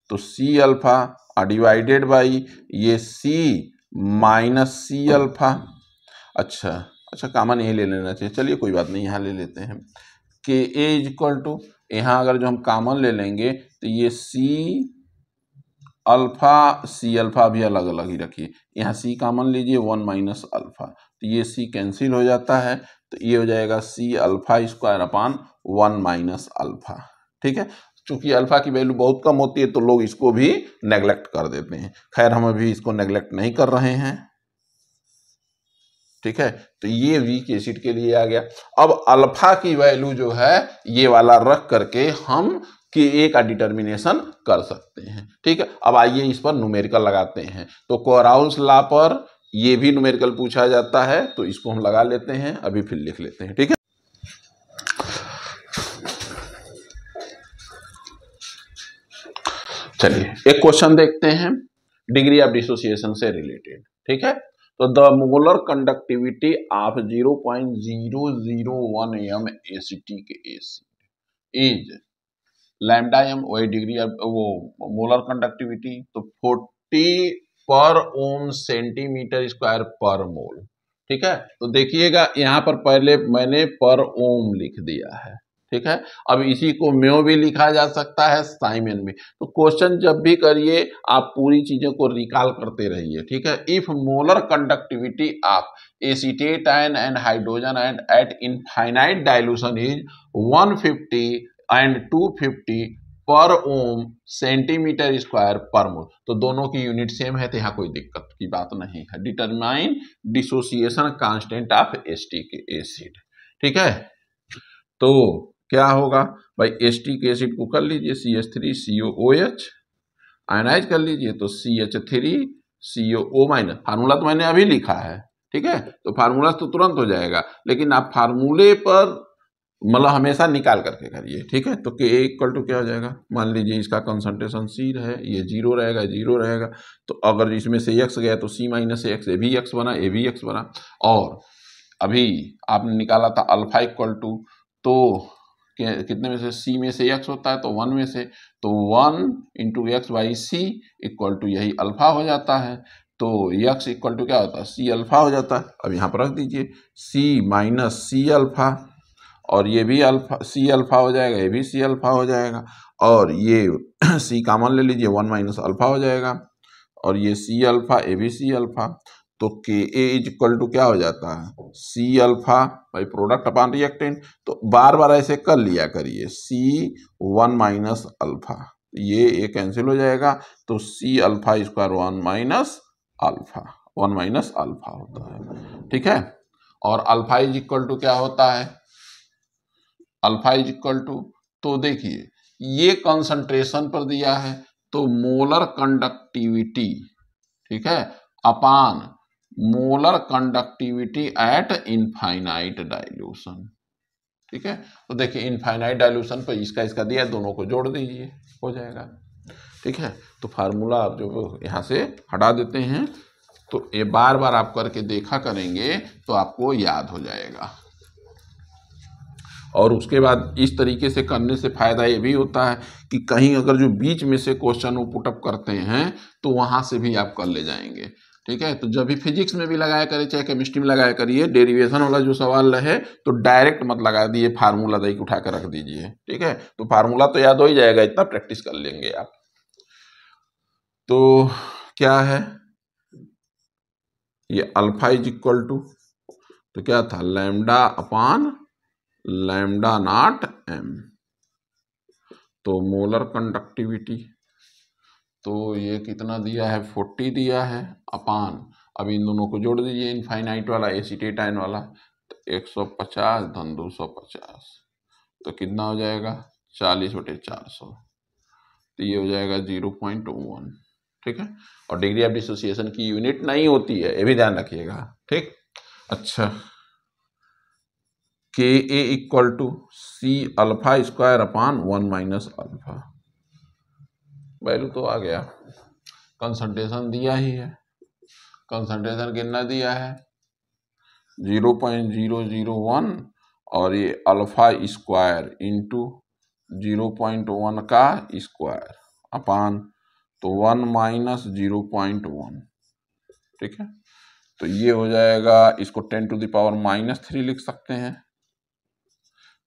तो C अल्फा डिवाइडेड बाई ये C - अल्फा। अच्छा कॉमन यही ले लेना चाहिए, चलिए कोई बात नहीं, यहाँ ले लेते हैं Ka इज इक्वल टू, यहाँ अगर जो हम कॉमन ले लेंगे तो ये C अल्फा भी अलग अलग ही रखिए, यहाँ C कॉमन लीजिए, 1 - अल्फा, तो ये C कैंसिल हो जाता है, तो ये हो जाएगा C अल्फा² अपॉन 1 - अल्फा, ठीक है। चूंकि अल्फा की वैल्यू बहुत कम होती है तो लोग इसको भी नेग्लेक्ट कर देते हैं, खैर हम अभी इसको नेग्लेक्ट नहीं कर रहे हैं, ठीक है। तो ये वीक एसिड के लिए आ गया। अब अल्फा की वैल्यू जो है ये वाला रख करके हम Ka का डिटर्मिनेशन कर सकते हैं, ठीक है। अब आइए इस पर न्यूमेरिकल लगाते हैं, तो कोराउल्स लॉ पर ये भी न्यूमेरिकल पूछा जाता है, तो इसको हम लगा लेते हैं, अभी फिर लिख लेते हैं, ठीक है। चलिए एक क्वेश्चन देखते हैं डिग्री ऑफ डिसोसिएशन से रिलेटेड, ठीक है। तो the molar conductivity of 0.001 m acetic acid is lambda m, वही डिग्री ऑफ वो मोलर कंडक्टिविटी, तो 40 पर ओम सेंटीमीटर² पर मोल, ठीक है। तो देखिएगा यहाँ पर पहले मैंने पर ओम लिख दिया है, ठीक है। अब इसी को म्यो भी लिखा जा सकता है, साइमन में। तो क्वेश्चन जब भी करिए आप पूरी चीजों को रिकॉल करते रहिए, ठीक है। If molar conductivity of acetate ion and hydrogen ion at infinite dilution is 150 and 250 पर ओम सेंटीमीटर² पर मोल, तो दोनों की यूनिट सेम है, तो यहाँ कोई दिक्कत की बात नहीं है। Determine dissociation constant of acetic acid, ठीक है। तो क्या होगा भाई, एसिटिक एसिड को कर लीजिए CH3COOH, आयनाइज कर लीजिए तो CH3COO-, फार्मूला तो मैंने अभी लिखा है, ठीक है। तो फार्मूला तो तुरंत हो जाएगा, लेकिन आप फार्मूले पर मतलब हमेशा निकाल करके करिए, ठीक है। तो Ka इक्वल टू क्या हो जाएगा, मान लीजिए इसका कंसंट्रेशन C है, ये 0 रहेगा, 0 रहेगा, तो अगर इसमें से X गया तो C - X, ए भी X बना, ए भी X बना, और अभी आपने निकाला था अल्फा इक्वल टू, तो कितने में से, C में से X होता है तो 1 में से, तो 1 × X/C इक्वल टू यही अल्फा हो जाता है, तो यक्स इक्वल टू क्या होता है, सी अल्फा हो जाता है। अब यहाँ पर रख दीजिए सी माइनस सी अल्फा, और ये भी अल्फा सी अल्फा हो जाएगा, ये भी सी अल्फा हो जाएगा, और ये सी कॉमन ले लीजिए, 1 माइनस अल्फा हो जाएगा, और ये सी अल्फा, ए भी सी अल्फा। तो के ए इज इक्वल टू क्या हो जाता है, C alpha by product upon reactant. तो बार बार ऐसे कर लिया करिए, सी 1 माइनस अल्फा, ये कैंसिल हो जाएगा, तो C alpha square 1 minus alpha, 1 minus alpha होता है, ठीक है। और अल्फा इज इक्वल टू क्या होता है, अल्फा इज इक्वल टू, तो देखिए ये कंसंट्रेशन पर दिया है, तो मोलर कंडक्टिविटी, ठीक है, upon molar conductivity at infinite dilution, ठीक है। तो देखिए इनफाइनाइट डाइल्यूशन पर इसका दिया, दोनों को जोड़ दीजिए, हो जाएगा, ठीक है। तो फार्मूला आप जो यहाँ से हटा देते हैं, तो ये बार बार आप करके देखा करेंगे तो आपको याद हो जाएगा। और उसके बाद इस तरीके से करने से फायदा ये भी होता है कि कहीं अगर जो बीच में से क्वेश्चन वो पुटअप करते हैं तो वहां से भी आप कर ले जाएंगे, ठीक है। तो जब भी फिजिक्स में भी लगाया करिए, चाहे केमिस्ट्री में लगाया करिए, डेरिवेशन वाला जो सवाल रहे तो डायरेक्ट मत लगा दिए, फार्मूला दे के उठा कर रख दीजिए, ठीक है। तो फार्मूला तो याद हो ही जाएगा, इतना प्रैक्टिस कर लेंगे आप। तो क्या है ये अल्फा इज इक्वल टू, तो क्या था, lambda upon lambda not M. तो मोलर कंडक्टिविटी, तो ये कितना दिया है, 40 दिया है, अपान, अब इन दोनों को जोड़ दीजिए, इनफाइनाइट वाला एसीटेट आयन वाला, तो 150 धन 250, तो कितना हो जाएगा, 40/400, तो ये हो जाएगा 0.1, ठीक है। और डिग्री ऑफ डिसोसिएशन की यूनिट नहीं होती है, ये भी ध्यान रखिएगा, ठीक। अच्छा, K a equal to C alpha square upon 1 minus alpha, value तो आ गया, कंसंट्रेशन दिया ही है, कंसंट्रेशन कितना दिया है 0.001, और ये अल्फा स्क्वायर इंटू 0.1 का स्क्वायर अपान, तो 1 माइनस 0.1, ठीक है। तो ये हो जाएगा, इसको 10⁻³ लिख सकते हैं,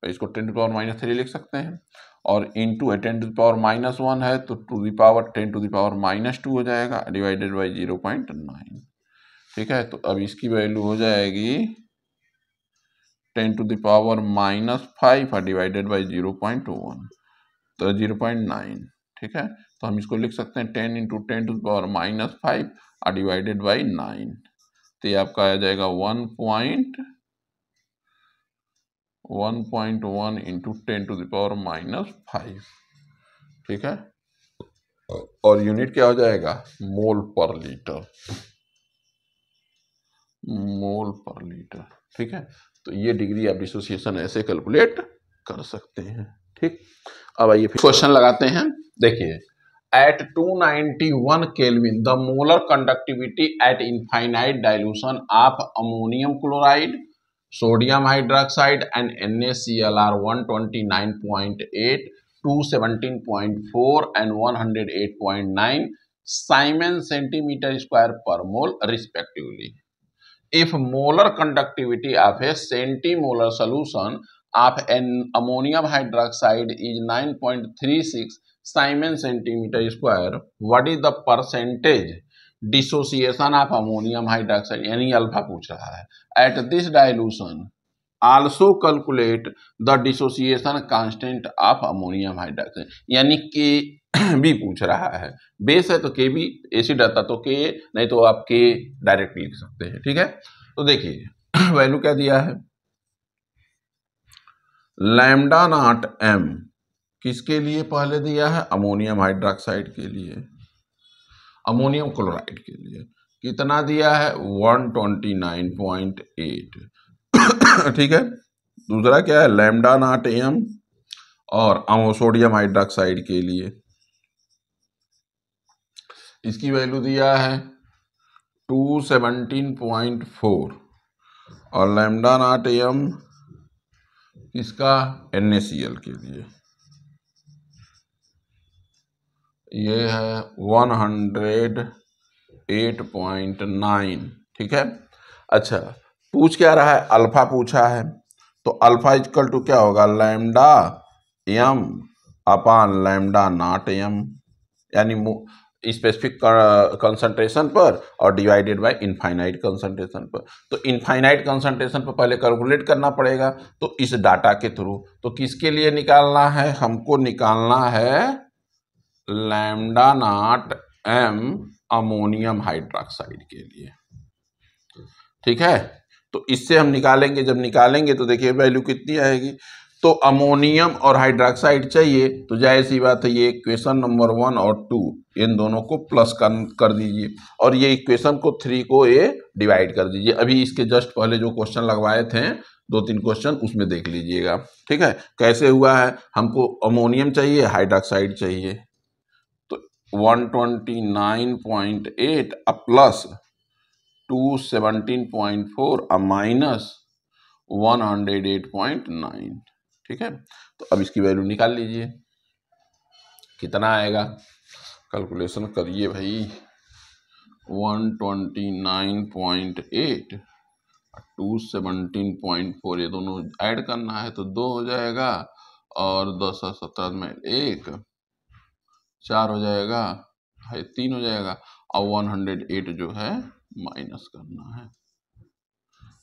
इसको 10⁻³ लिख सकते हैं, और इंटू 10⁻⁻1 है तो 10⁻² हो जाएगा, डिवाइडेड बाई 0.9, ठीक है। तो अब इसकी वैल्यू हो जाएगी 10⁻⁻5 डिवाइडेड बाई 0.1, तो 0.9, ठीक है। तो हम इसको लिख सकते हैं 10 इंटू 10⁻⁻5 डिवाइडेड बाई 9, तो ये आपका आ जाएगा 1.1 इंटू 10⁻⁵, ठीक है। और यूनिट क्या हो जाएगा, मोल पर लीटर, मोल पर लीटर, ठीक है। तो ये डिग्री ऑफ डिसोसिएशन ऐसे कैलकुलेट कर सकते हैं, ठीक। अब आइए क्वेश्चन लगाते हैं, देखिए at 291 Kelvin the molar conductivity at infinite dilution of ammonium chloride, sodium hydroxide and NaCl are 129.8, 217.4 and 108.9 Siemens centimeter square per mole respectively. If molar conductivity of a centimolar solution of an ammonium hydroxide is 9.36 Siemens centimeter square, what is the percentage dissociation of ammonium hydroxide, यानी alpha पूछ रहा है, at this dilution. Also calculate the dissociation constant of ammonium hydroxide, यानी के भी पूछ रहा है, बेस है तो के भी, एसिड आता तो के, नहीं तो आप के डायरेक्ट लिख सकते हैं, ठीक है। तो देखिए वैल्यू क्या दिया है, लैम्डा नॉट एम किसके लिए पहले दिया है, अमोनियम हाइड्रोक्साइड के लिए, अमोनियम क्लोराइड के लिए कितना दिया है 129.8, ठीक है। दूसरा क्या है, लैम्डा नॉट एम, और सोडियम हाइड्रोक्साइड के लिए इसकी वैल्यू दिया है 217.4, और लैम्डा नॉट एम इसका NaCl के लिए ये है 108.9, 8.9। ठीक है। अच्छा, पूछ क्या रहा है, अल्फा पूछा है, तो अल्फा इक्वल टू क्या होगा, lambda M upon lambda not M, यानी स्पेसिफिक कंसंट्रेशन पर और डिवाइडेड बाय इनफाइनाइट कंसंट्रेशन पर। तो इनफाइनाइट कंसंट्रेशन पर पहले कैलकुलेट करना पड़ेगा, तो इस डाटा के थ्रू। तो किसके लिए निकालना है, हमको निकालना है lambda not M ammonium hydroxide के लिए। ठीक है, तो इससे हम निकालेंगे, जब निकालेंगे तो देखिए वैल्यू कितनी आएगी। तो अमोनियम और हाइड्रोक्साइड चाहिए, तो जाहिर सी बात है ये इक्वेशन नंबर 1 और 2 इन दोनों को प्लस कर दीजिए, और ये इक्वेशन को 3 को ये डिवाइड कर दीजिए। अभी इसके जस्ट पहले जो क्वेश्चन लगवाए थे 2-3 क्वेश्चन, उसमें देख लीजिएगा। ठीक है, कैसे हुआ है, हमको अमोनियम चाहिए, हाइड्रोक्साइड चाहिए, तो 129.8 प्लस 217.4 माइनस 108.9। ठीक है, तो अब इसकी वैल्यू निकाल लीजिए, कितना आएगा, कैलकुलेशन करिए भाई। 129.8 217.4 ये दोनों ऐड करना है तो 2 हो जाएगा, और 10 और 17 में 1 4 हो जाएगा, 3 हो जाएगा, और 108 जो है माइनस करना है।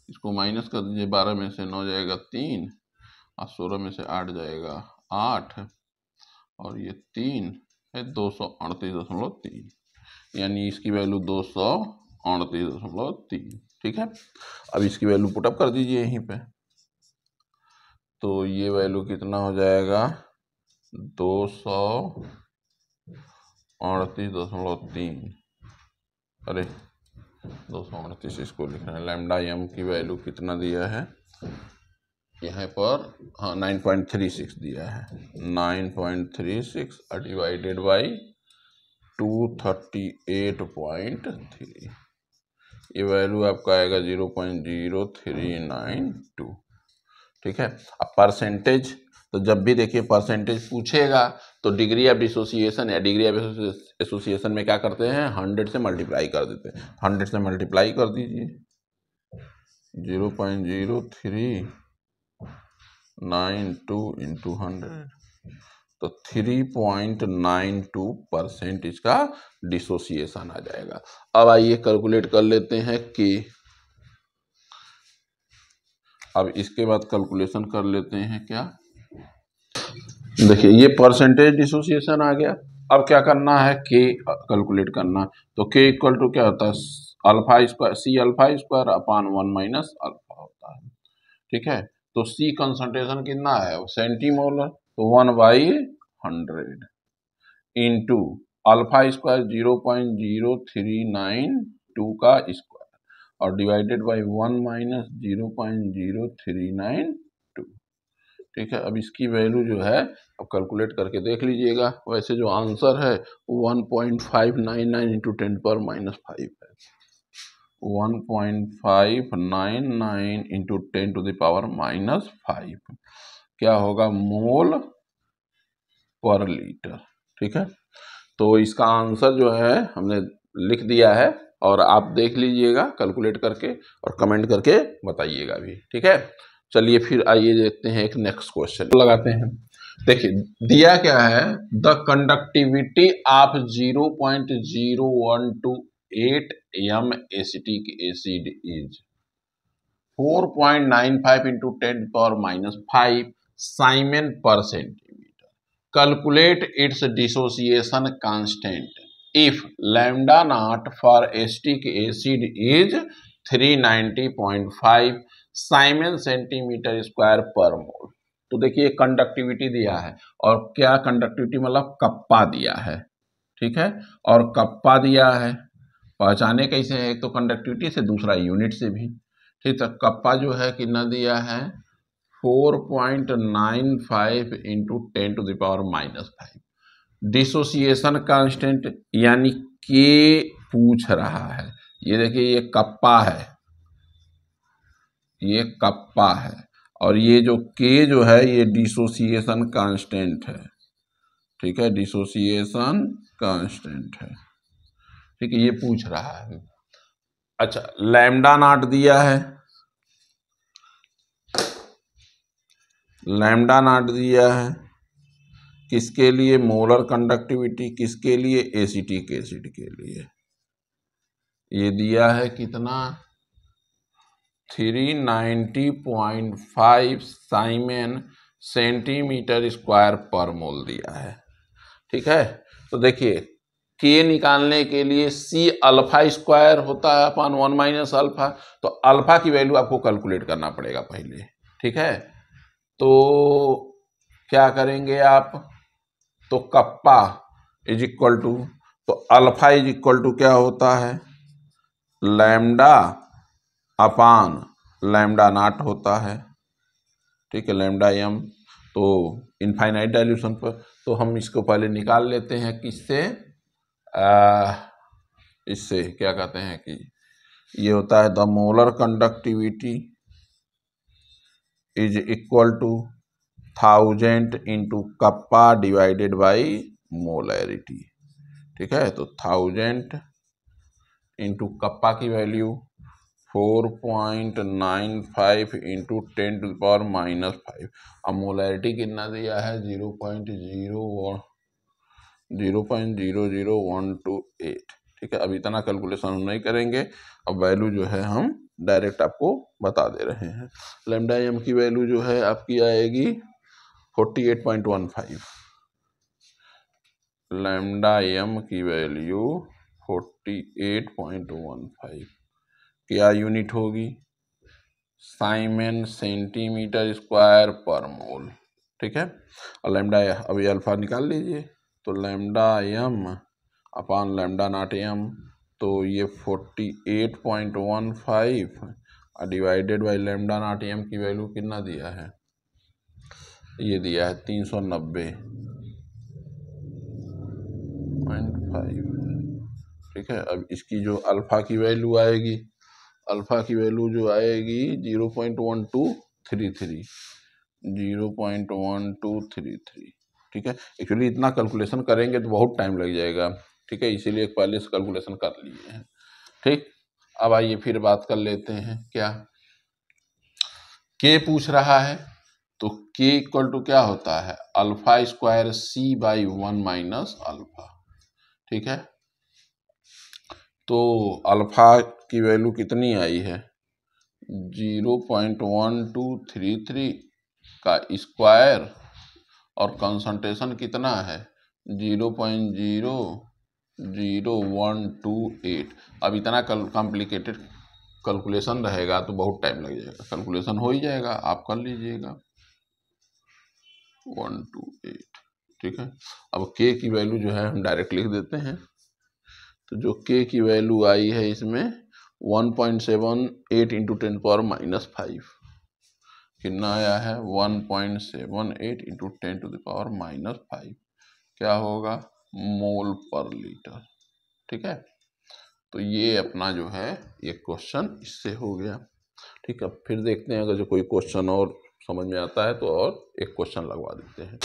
इसको माइनस कर दीजिए, 12 में से 9 जाएगा 3, और 16 में से 8 जाएगा 8, और ये 3 है 238.3, यानी इसकी वैल्यू 238.3। ठीक है, अब इसकी वैल्यू पुटअप कर दीजिए यहीं पे, तो ये वैल्यू कितना हो जाएगा, 238.3, अरे 238 इसको लिखना है। लैम्डा एम की वैल्यू कितना दिया है यहाँ पर, हाँ 9.36 दिया है, 9.36 डिवाइडेड बाई 238.3, ये वैल्यू आपका आएगा 0.0392। ठीक है, अब परसेंटेज, तो जब भी देखिए परसेंटेज पूछेगा तो डिग्री ऑफ डिसोसिएशन या डिग्री ऑफ एसोसिएशन में क्या करते हैं, 100 से मल्टीप्लाई कर देते हैं। 100 से मल्टीप्लाई कर दीजिए, 0.0392 इंटू 100, तो 3.92% इसका डिसोसिएशन आ जाएगा। अब आइए कैलकुलेट कर लेते हैं कि, अब इसके बाद कैलकुलेशन कर लेते हैं क्या, देखिए ये परसेंटेज डिसोसिएशन आ गया। अब क्या करना है, के कैलकुलेट करना, तो के इक्वल टू क्या होता है, alpha square, C alpha square upon 1 minus alpha होता है। ठीक है, तो सी कंसंट्रेशन कितना है, सेंटीमोलर, तो 1/100 इंटू अल्फा स्क्वायर 0.0392 का स्क्वायर, और डिवाइडेड बाई 1 माइनस 0.0392। ठीक है, अब इसकी वैल्यू जो है अब कैलकुलेट करके देख लीजिएगा। वैसे जो आंसर है 1.599 इंटू 10⁻⁵ है, 1.599 इंटू 10⁻⁵ क्या होगा, मोल पर लीटर। ठीक है, तो इसका आंसर जो है हमने लिख दिया है, और आप देख लीजिएगा कैलकुलेट करके और कमेंट करके बताइएगा भी। ठीक है, चलिए फिर आइए देखते हैं एक नेक्स्ट क्वेश्चन लगाते हैं। देखिए दिया क्या है, the conductivity of 0.0128 m acetic acid is 4.95 into 10⁻⁵ siemens पर centimetre. Calculate its dissociation constant if lambda naught for acetic acid is 390.5 siemens centimetre square पर मोल। तो देखिए कंडक्टिविटी दिया है, और क्या कंडक्टिविटी मतलब कप्पा दिया है। ठीक है, और कप्पा दिया है, पहचाने कैसे है, एक तो कंडक्टिविटी से, दूसरा यूनिट से भी। ठीक है, कप्पा जो है कितना दिया है, 4.95 इंटू 10⁻⁵। डिसोसिएशन कांस्टेंट यानी के पूछ रहा है, ये देखिए ये कप्पा है, ये कप्पा है, और ये जो के जो है ये डिसोसिएशन कांस्टेंट है। ठीक है, डिसोसिएशन कांस्टेंट है। ठीक है, ये पूछ रहा है। अच्छा, लैम्डा नॉट दिया है, लैम्डा नॉट दिया है किसके लिए? मोलर कंडक्टिविटी, किसके लिए? एसिटिक एसिड के लिए। ये दिया है कितना? 390.5 साइमन सेंटीमीटर स्क्वायर पर मोल दिया है। ठीक है, तो देखिए के निकालने के लिए सी अल्फा स्क्वायर होता है अपॉन 1 माइनस अल्फा, तो अल्फा की वैल्यू आपको कैलकुलेट करना पड़ेगा पहले। ठीक है, तो क्या करेंगे आप? तो कप्पा इज इक्वल टू, तो अल्फा इज इक्वल टू क्या होता है? लैम्डा अपान लैम्डा नॉट होता है। ठीक है, लैम्डा एम, तो इनफाइनाइट डाइल्यूशन पर, तो हम इसको पहले निकाल लेते हैं किससे? इससे क्या कहते हैं कि ये होता है the molar conductivity is equal to 1000 into kappa divided by molarity. ठीक है, तो 1000 इंटू कप्पा की value 4.95 into 10 to the power minus 5। अब मोलैरिटी कितना दिया है? 0.00128। ठीक है, अब इतना कैलकुलेशन हम नहीं करेंगे, अब वैल्यू जो है हम डायरेक्ट आपको बता दे रहे हैं। लैम्डा एम की वैल्यू जो है आपकी आएगी 48.15। लैम्डा एम की वैल्यू 48.15 क्या यूनिट होगी? साइमन सेंटीमीटर स्क्वायर पर मोल। ठीक है, और लैम्डा अभी अल्फा निकाल लीजिए, तो lambda M upon lambda not M, तो ये 48.15 और divided by lambda not M की वैल्यू कितना दिया है? ये दिया है 390.5। ठीक है, अब इसकी जो अल्फा की वैल्यू आएगी, अल्फा की वैल्यू जो आएगी 0.1233, 0.1233। ठीक है, एक्चुअली इतना कैलकुलेशन करेंगे तो बहुत टाइम लग जाएगा। ठीक है, इसीलिए पहले से कैलकुलेशन कर लिए हैं। ठीक, अब आइए फिर बात कर लेते हैं क्या के पूछ रहा है, तो के इक्वल टू क्या होता है? Alpha square C by 1 minus alpha. ठीक है, तो अल्फा की वैल्यू कितनी आई है? 0.1233 का स्क्वायर और कंसंट्रेशन कितना है? 0.00128। अब इतना कॉम्प्लिकेटेड कैलकुलेशन रहेगा तो बहुत टाइम लग जाएगा, कैलकुलेशन हो ही जाएगा, आप कर लीजिएगा 128। ठीक है, अब के की वैल्यू जो है हम डायरेक्ट लिख देते हैं, तो जो के की वैल्यू आई है इसमें 1.78 इंटू 10 पावर माइनस 5, कितना आया है? 1.78 into 10 to the power minus 5, क्या होगा? मोल पर लीटर। ठीक है, तो ये अपना जो है ये क्वेश्चन इससे हो गया। ठीक है, फिर देखते हैं अगर जो कोई क्वेश्चन और समझ में आता है तो और एक क्वेश्चन लगवा देते हैं।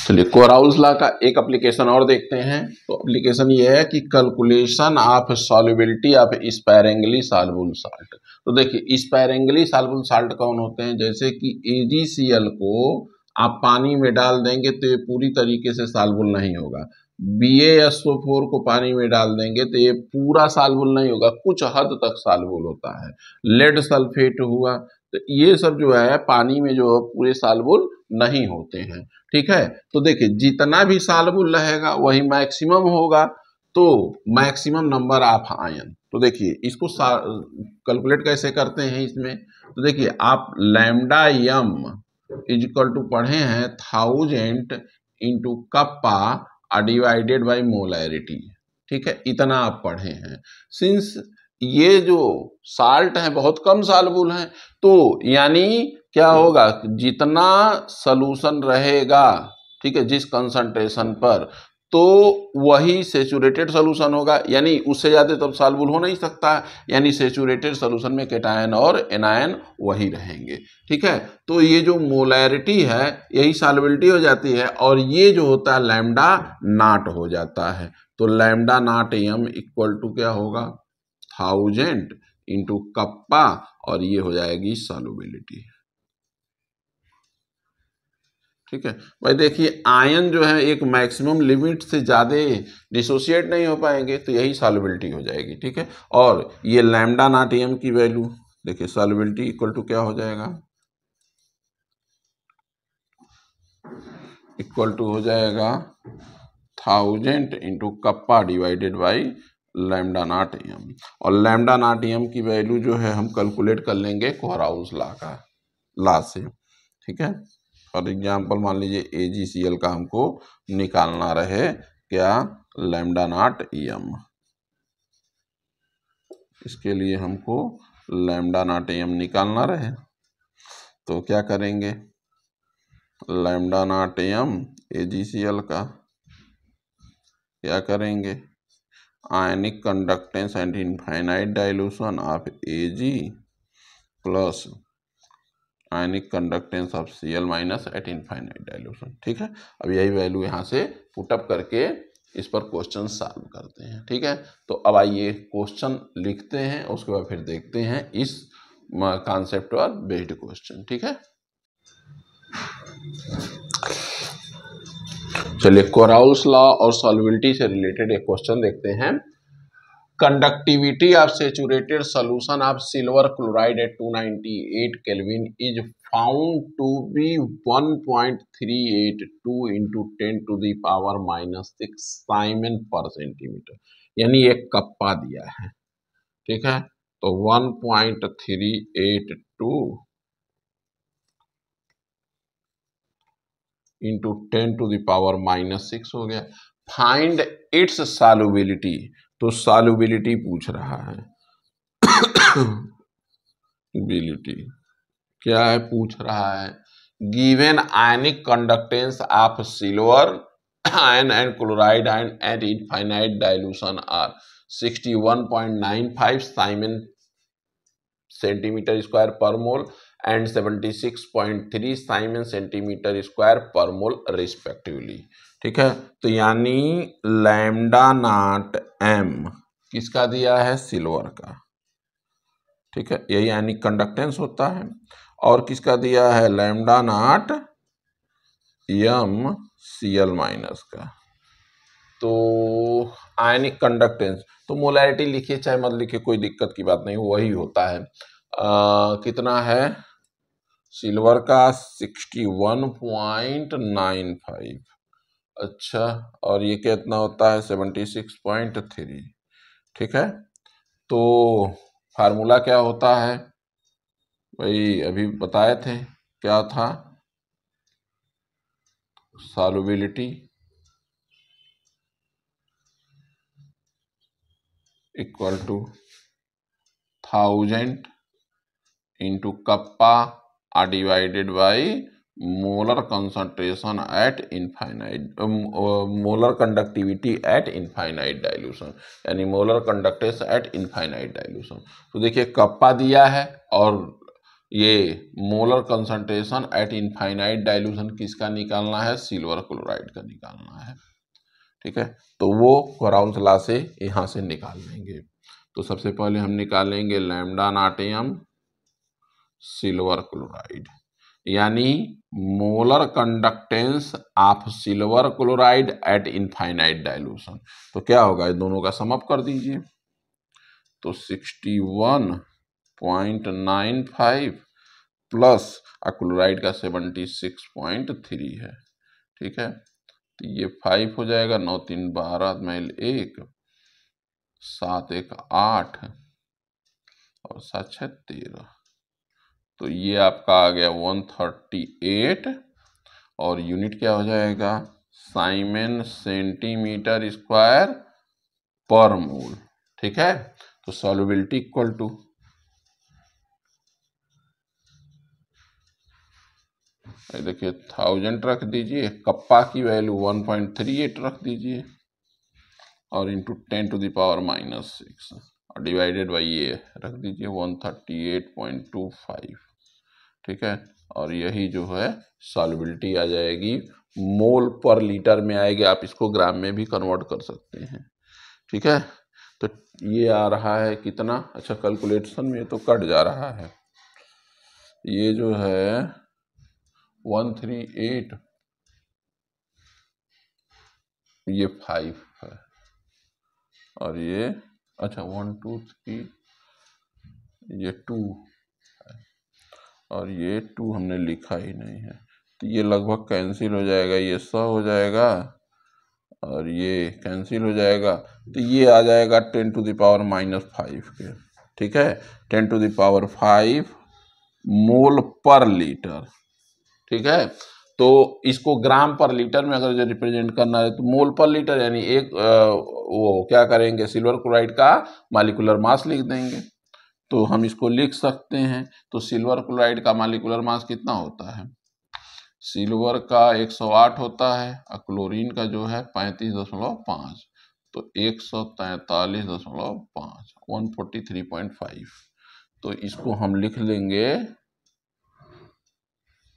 चलिए कोराउल्स लॉ का एक एप्लीकेशन और देखते हैं। तो एप्लीकेशन ये है कि calculation of solubility of sparingly soluble salt. तो देखिए स्पैरेंगली सॉल्युबल साल्ट कौन होते हैं? जैसे कि AgCl को आप पानी में डाल देंगे तो ये पूरी तरीके से सॉल्युबल नहीं होगा। BaSO4 को पानी में डाल देंगे तो ये पूरा सॉल्युबल नहीं होगा, कुछ हद तक सॉल्युबल होता है। लेड सल्फेट हुआ, तो ये सब जो है पानी में जो है पूरे सॉल्युबल नहीं होते हैं। ठीक है, तो देखिए जितना भी सॉल्युबल रहेगा वही मैक्सिमम होगा, तो मैक्सिमम नंबर ऑफ आयन। तो देखिए इसको कैलकुलेट कैसे करते हैं इसमें, तो देखिए आप lambda M is equal to पढ़े हैं 1000 into kappa divided by molarity. ठीक है, इतना आप पढ़े हैं। सिंस ये जो साल्ट है बहुत कम सॉल्युबल है, तो यानी क्या होगा? जितना सॉल्यूशन रहेगा, ठीक है, जिस कंसंट्रेशन पर, तो वही सैचुरेटेड सॉल्यूशन होगा, यानी उससे ज़्यादा तब सॉल्युबल हो नहीं सकता है, यानी सैचुरेटेड सॉल्यूशन में कैटायन और एनायन वही रहेंगे। ठीक है, तो ये जो मोलैरिटी है यही सॉल्युबिलिटी हो जाती है, और ये जो होता है लैम्डा नॉट हो जाता है। तो lambda not m equal to क्या होगा 1000 इंटू कप्पा, और ये हो जाएगी सॉल्युबिलिटी। ठीक है भाई, देखिए आयन जो है एक मैक्सिमम लिमिट से ज़्यादा डिसोसिएट नहीं हो पाएंगे, तो यही सॉल्युबिलिटी हो जाएगी। ठीक है, और ये लैम्डा नॉट m की वैल्यू देखिए सॉल्युबिलिटी इक्वल टू क्या हो जाएगा, इक्वल टू हो जाएगा 1000 into kappa divided by lambda not m, और लैम्डा नॉट m की वैल्यू जो है हम कैलकुलेट कर लेंगे कोहराउस लॉ से। ठीक है, फॉर एग्जाम्पल मान लीजिए AgCl का हमको निकालना रहे क्या लैम्डा नॉट m, इसके लिए हमको लैम्डा नॉट m निकालना रहे, तो क्या करेंगे लैम्डा नॉट m AgCl का क्या करेंगे ionic conductance and infinite dilution of Ag plus ionic conductance of Cl minus eight infinite dilution. ठीक है, अब यही वैल्यू यहाँ से पुटअप करके इस पर क्वेश्चन सॉल्व करते हैं। ठीक है, तो अब आइए क्वेश्चन लिखते हैं, उसके बाद फिर देखते हैं इस कॉन्सेप्ट पर बेस्ड क्वेश्चन। ठीक है, चलिए कोराउल्स लॉ और सॉल्युबिलिटी से रिलेटेड एक क्वेश्चन देखते हैं। Conductivity of saturated solution of silver chloride at 298 kelvin is found to be 1.382 into 10 to the power -6 siemens पर सेंटीमीटर, यानी एक कप्पा दिया है। ठीक है, तो 1.382 इंटू 10 टू द पावर -6 हो गया। फाइंड इट्स सॉल्युबिलिटी, तो सॉल्युबिलिटी पूछ रहा है बिलिटी क्या है पूछ रहा है, given ionic conductance of silver ion and chloride ion at infinite dilution are 61.95 siemens centimetre square पर mole and 76.3 siemens centimetre square पर मोल रिस्पेक्टिवली। ठीक है, तो यानी लैम्डा नॉट m किसका दिया है सिल्वर का। ठीक है, यही आयनिक कंडक्टेंस होता है, और किसका दिया है lambda not m Cl minus का। तो आयनिक कंडक्टेंस तो मोलैरिटी लिखिए चाहे मत लिखिए कोई दिक्कत की बात नहीं, वही होता है। कितना है सिल्वर का 61.95, अच्छा, और ये कितना होता है 76.3। ठीक है, तो फार्मूला क्या होता है भाई अभी बताए थे, क्या था solubility equal to 1000 into kappa divided by molar concentration at infinite molar conductivity at infinite dilution, यानी molar conductance at infinite dilution. तो देखिए कप्पा दिया है और ये molar concentration at infinite dilution किसका निकालना है सिल्वर क्लोराइड का निकालना है। ठीक है, तो वो कोराउल्स लॉ से यहाँ से निकाल लेंगे। तो सबसे पहले हम निकालेंगे lambda not m silver chloride, यानी molar conductance of silver chloride at infinite dilution. तो क्या होगा इस दोनों का सम अप कर दीजिए, तो 61.95 प्लस क्लोराइड का 76.3 है। ठीक है, तो ये 5 हो जाएगा, 9 3 12 मैल 1 7 1 8 और 7 6 13, तो ये आपका आ गया 138, और यूनिट क्या हो जाएगा साइमन सेंटीमीटर स्क्वायर पर मोल। ठीक है, तो सॉल्युबिलिटी इक्वल टू देखिए 1000 रख दीजिए, कप्पा की वैल्यू 1.38 रख दीजिए, और इंटू 10 टू द पावर -6 और डिवाइडेड बाई ये रख दीजिए 138.25। ठीक है, और यही जो है सॉल्युबिलिटी आ जाएगी, मोल पर लीटर में आएगी। आप इसको ग्राम में भी कन्वर्ट कर सकते हैं, ठीक है। तो ये आ रहा है कितना, अच्छा कैलकुलेशन में तो कट जा रहा है, ये जो है 138, ये 5 है, और ये अच्छा 1 2 3, ये 2 है, और ये 2 हमने लिखा ही नहीं है, तो ये लगभग कैंसिल हो जाएगा, ये 100 हो जाएगा और ये कैंसिल हो जाएगा, तो ये आ जाएगा 10⁻⁻5 के, ठीक है, 10⁻5 मोल पर लीटर, ठीक है। तो इसको ग्राम पर लीटर में अगर जो रिप्रेजेंट करना है तो मोल पर लीटर यानी एक वो क्या करेंगे, सिल्वर क्लोराइड का मॉलिक्यूलर मास लिख देंगे, तो हम इसको लिख सकते हैं। तो सिल्वर क्लोराइड का मॉलिक्यूलर मास कितना होता है, सिल्वर का 108 होता है और क्लोरीन का जो है 35.5, तो 143.5, 143.5, तो इसको हम लिख लेंगे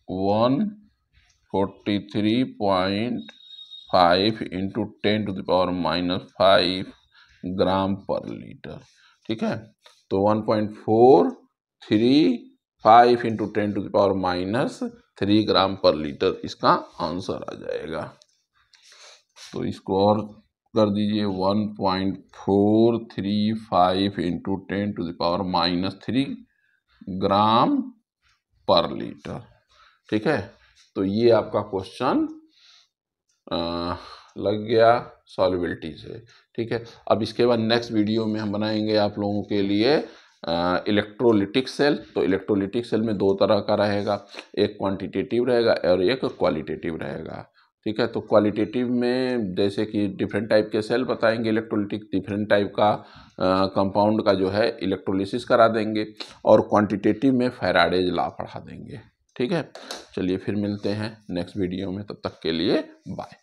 143.5 इंटू 10⁻⁻5 ग्राम पर लीटर, ठीक है। तो 1.435 इंटू 10⁻⁻3 ग्राम पर लीटर इसका आंसर आ जाएगा। तो इसको और कर दीजिए, 1.435 इंटू 10⁻⁻3 ग्राम पर लीटर, ठीक है। तो ये आपका क्वेश्चन लग गया सॉल्युबिलिटी से, ठीक है। अब इसके बाद नेक्स्ट वीडियो में हम बनाएंगे आप लोगों के लिए इलेक्ट्रोलिटिक सेल। तो इलेक्ट्रोलिटिक सेल में दो तरह का रहेगा, एक क्वांटिटेटिव रहेगा और एक क्वालिटेटिव रहेगा, ठीक है। तो क्वालिटेटिव में जैसे कि डिफरेंट टाइप के सेल बताएंगे इलेक्ट्रोलिटिक, डिफरेंट टाइप का कंपाउंड का जो है इलेक्ट्रोलिसिस करा देंगे, और क्वांटिटेटिव में फैराडेज लॉ पढ़ा देंगे, ठीक है। चलिए फिर मिलते हैं नेक्स्ट वीडियो में, तब तक के लिए बाय।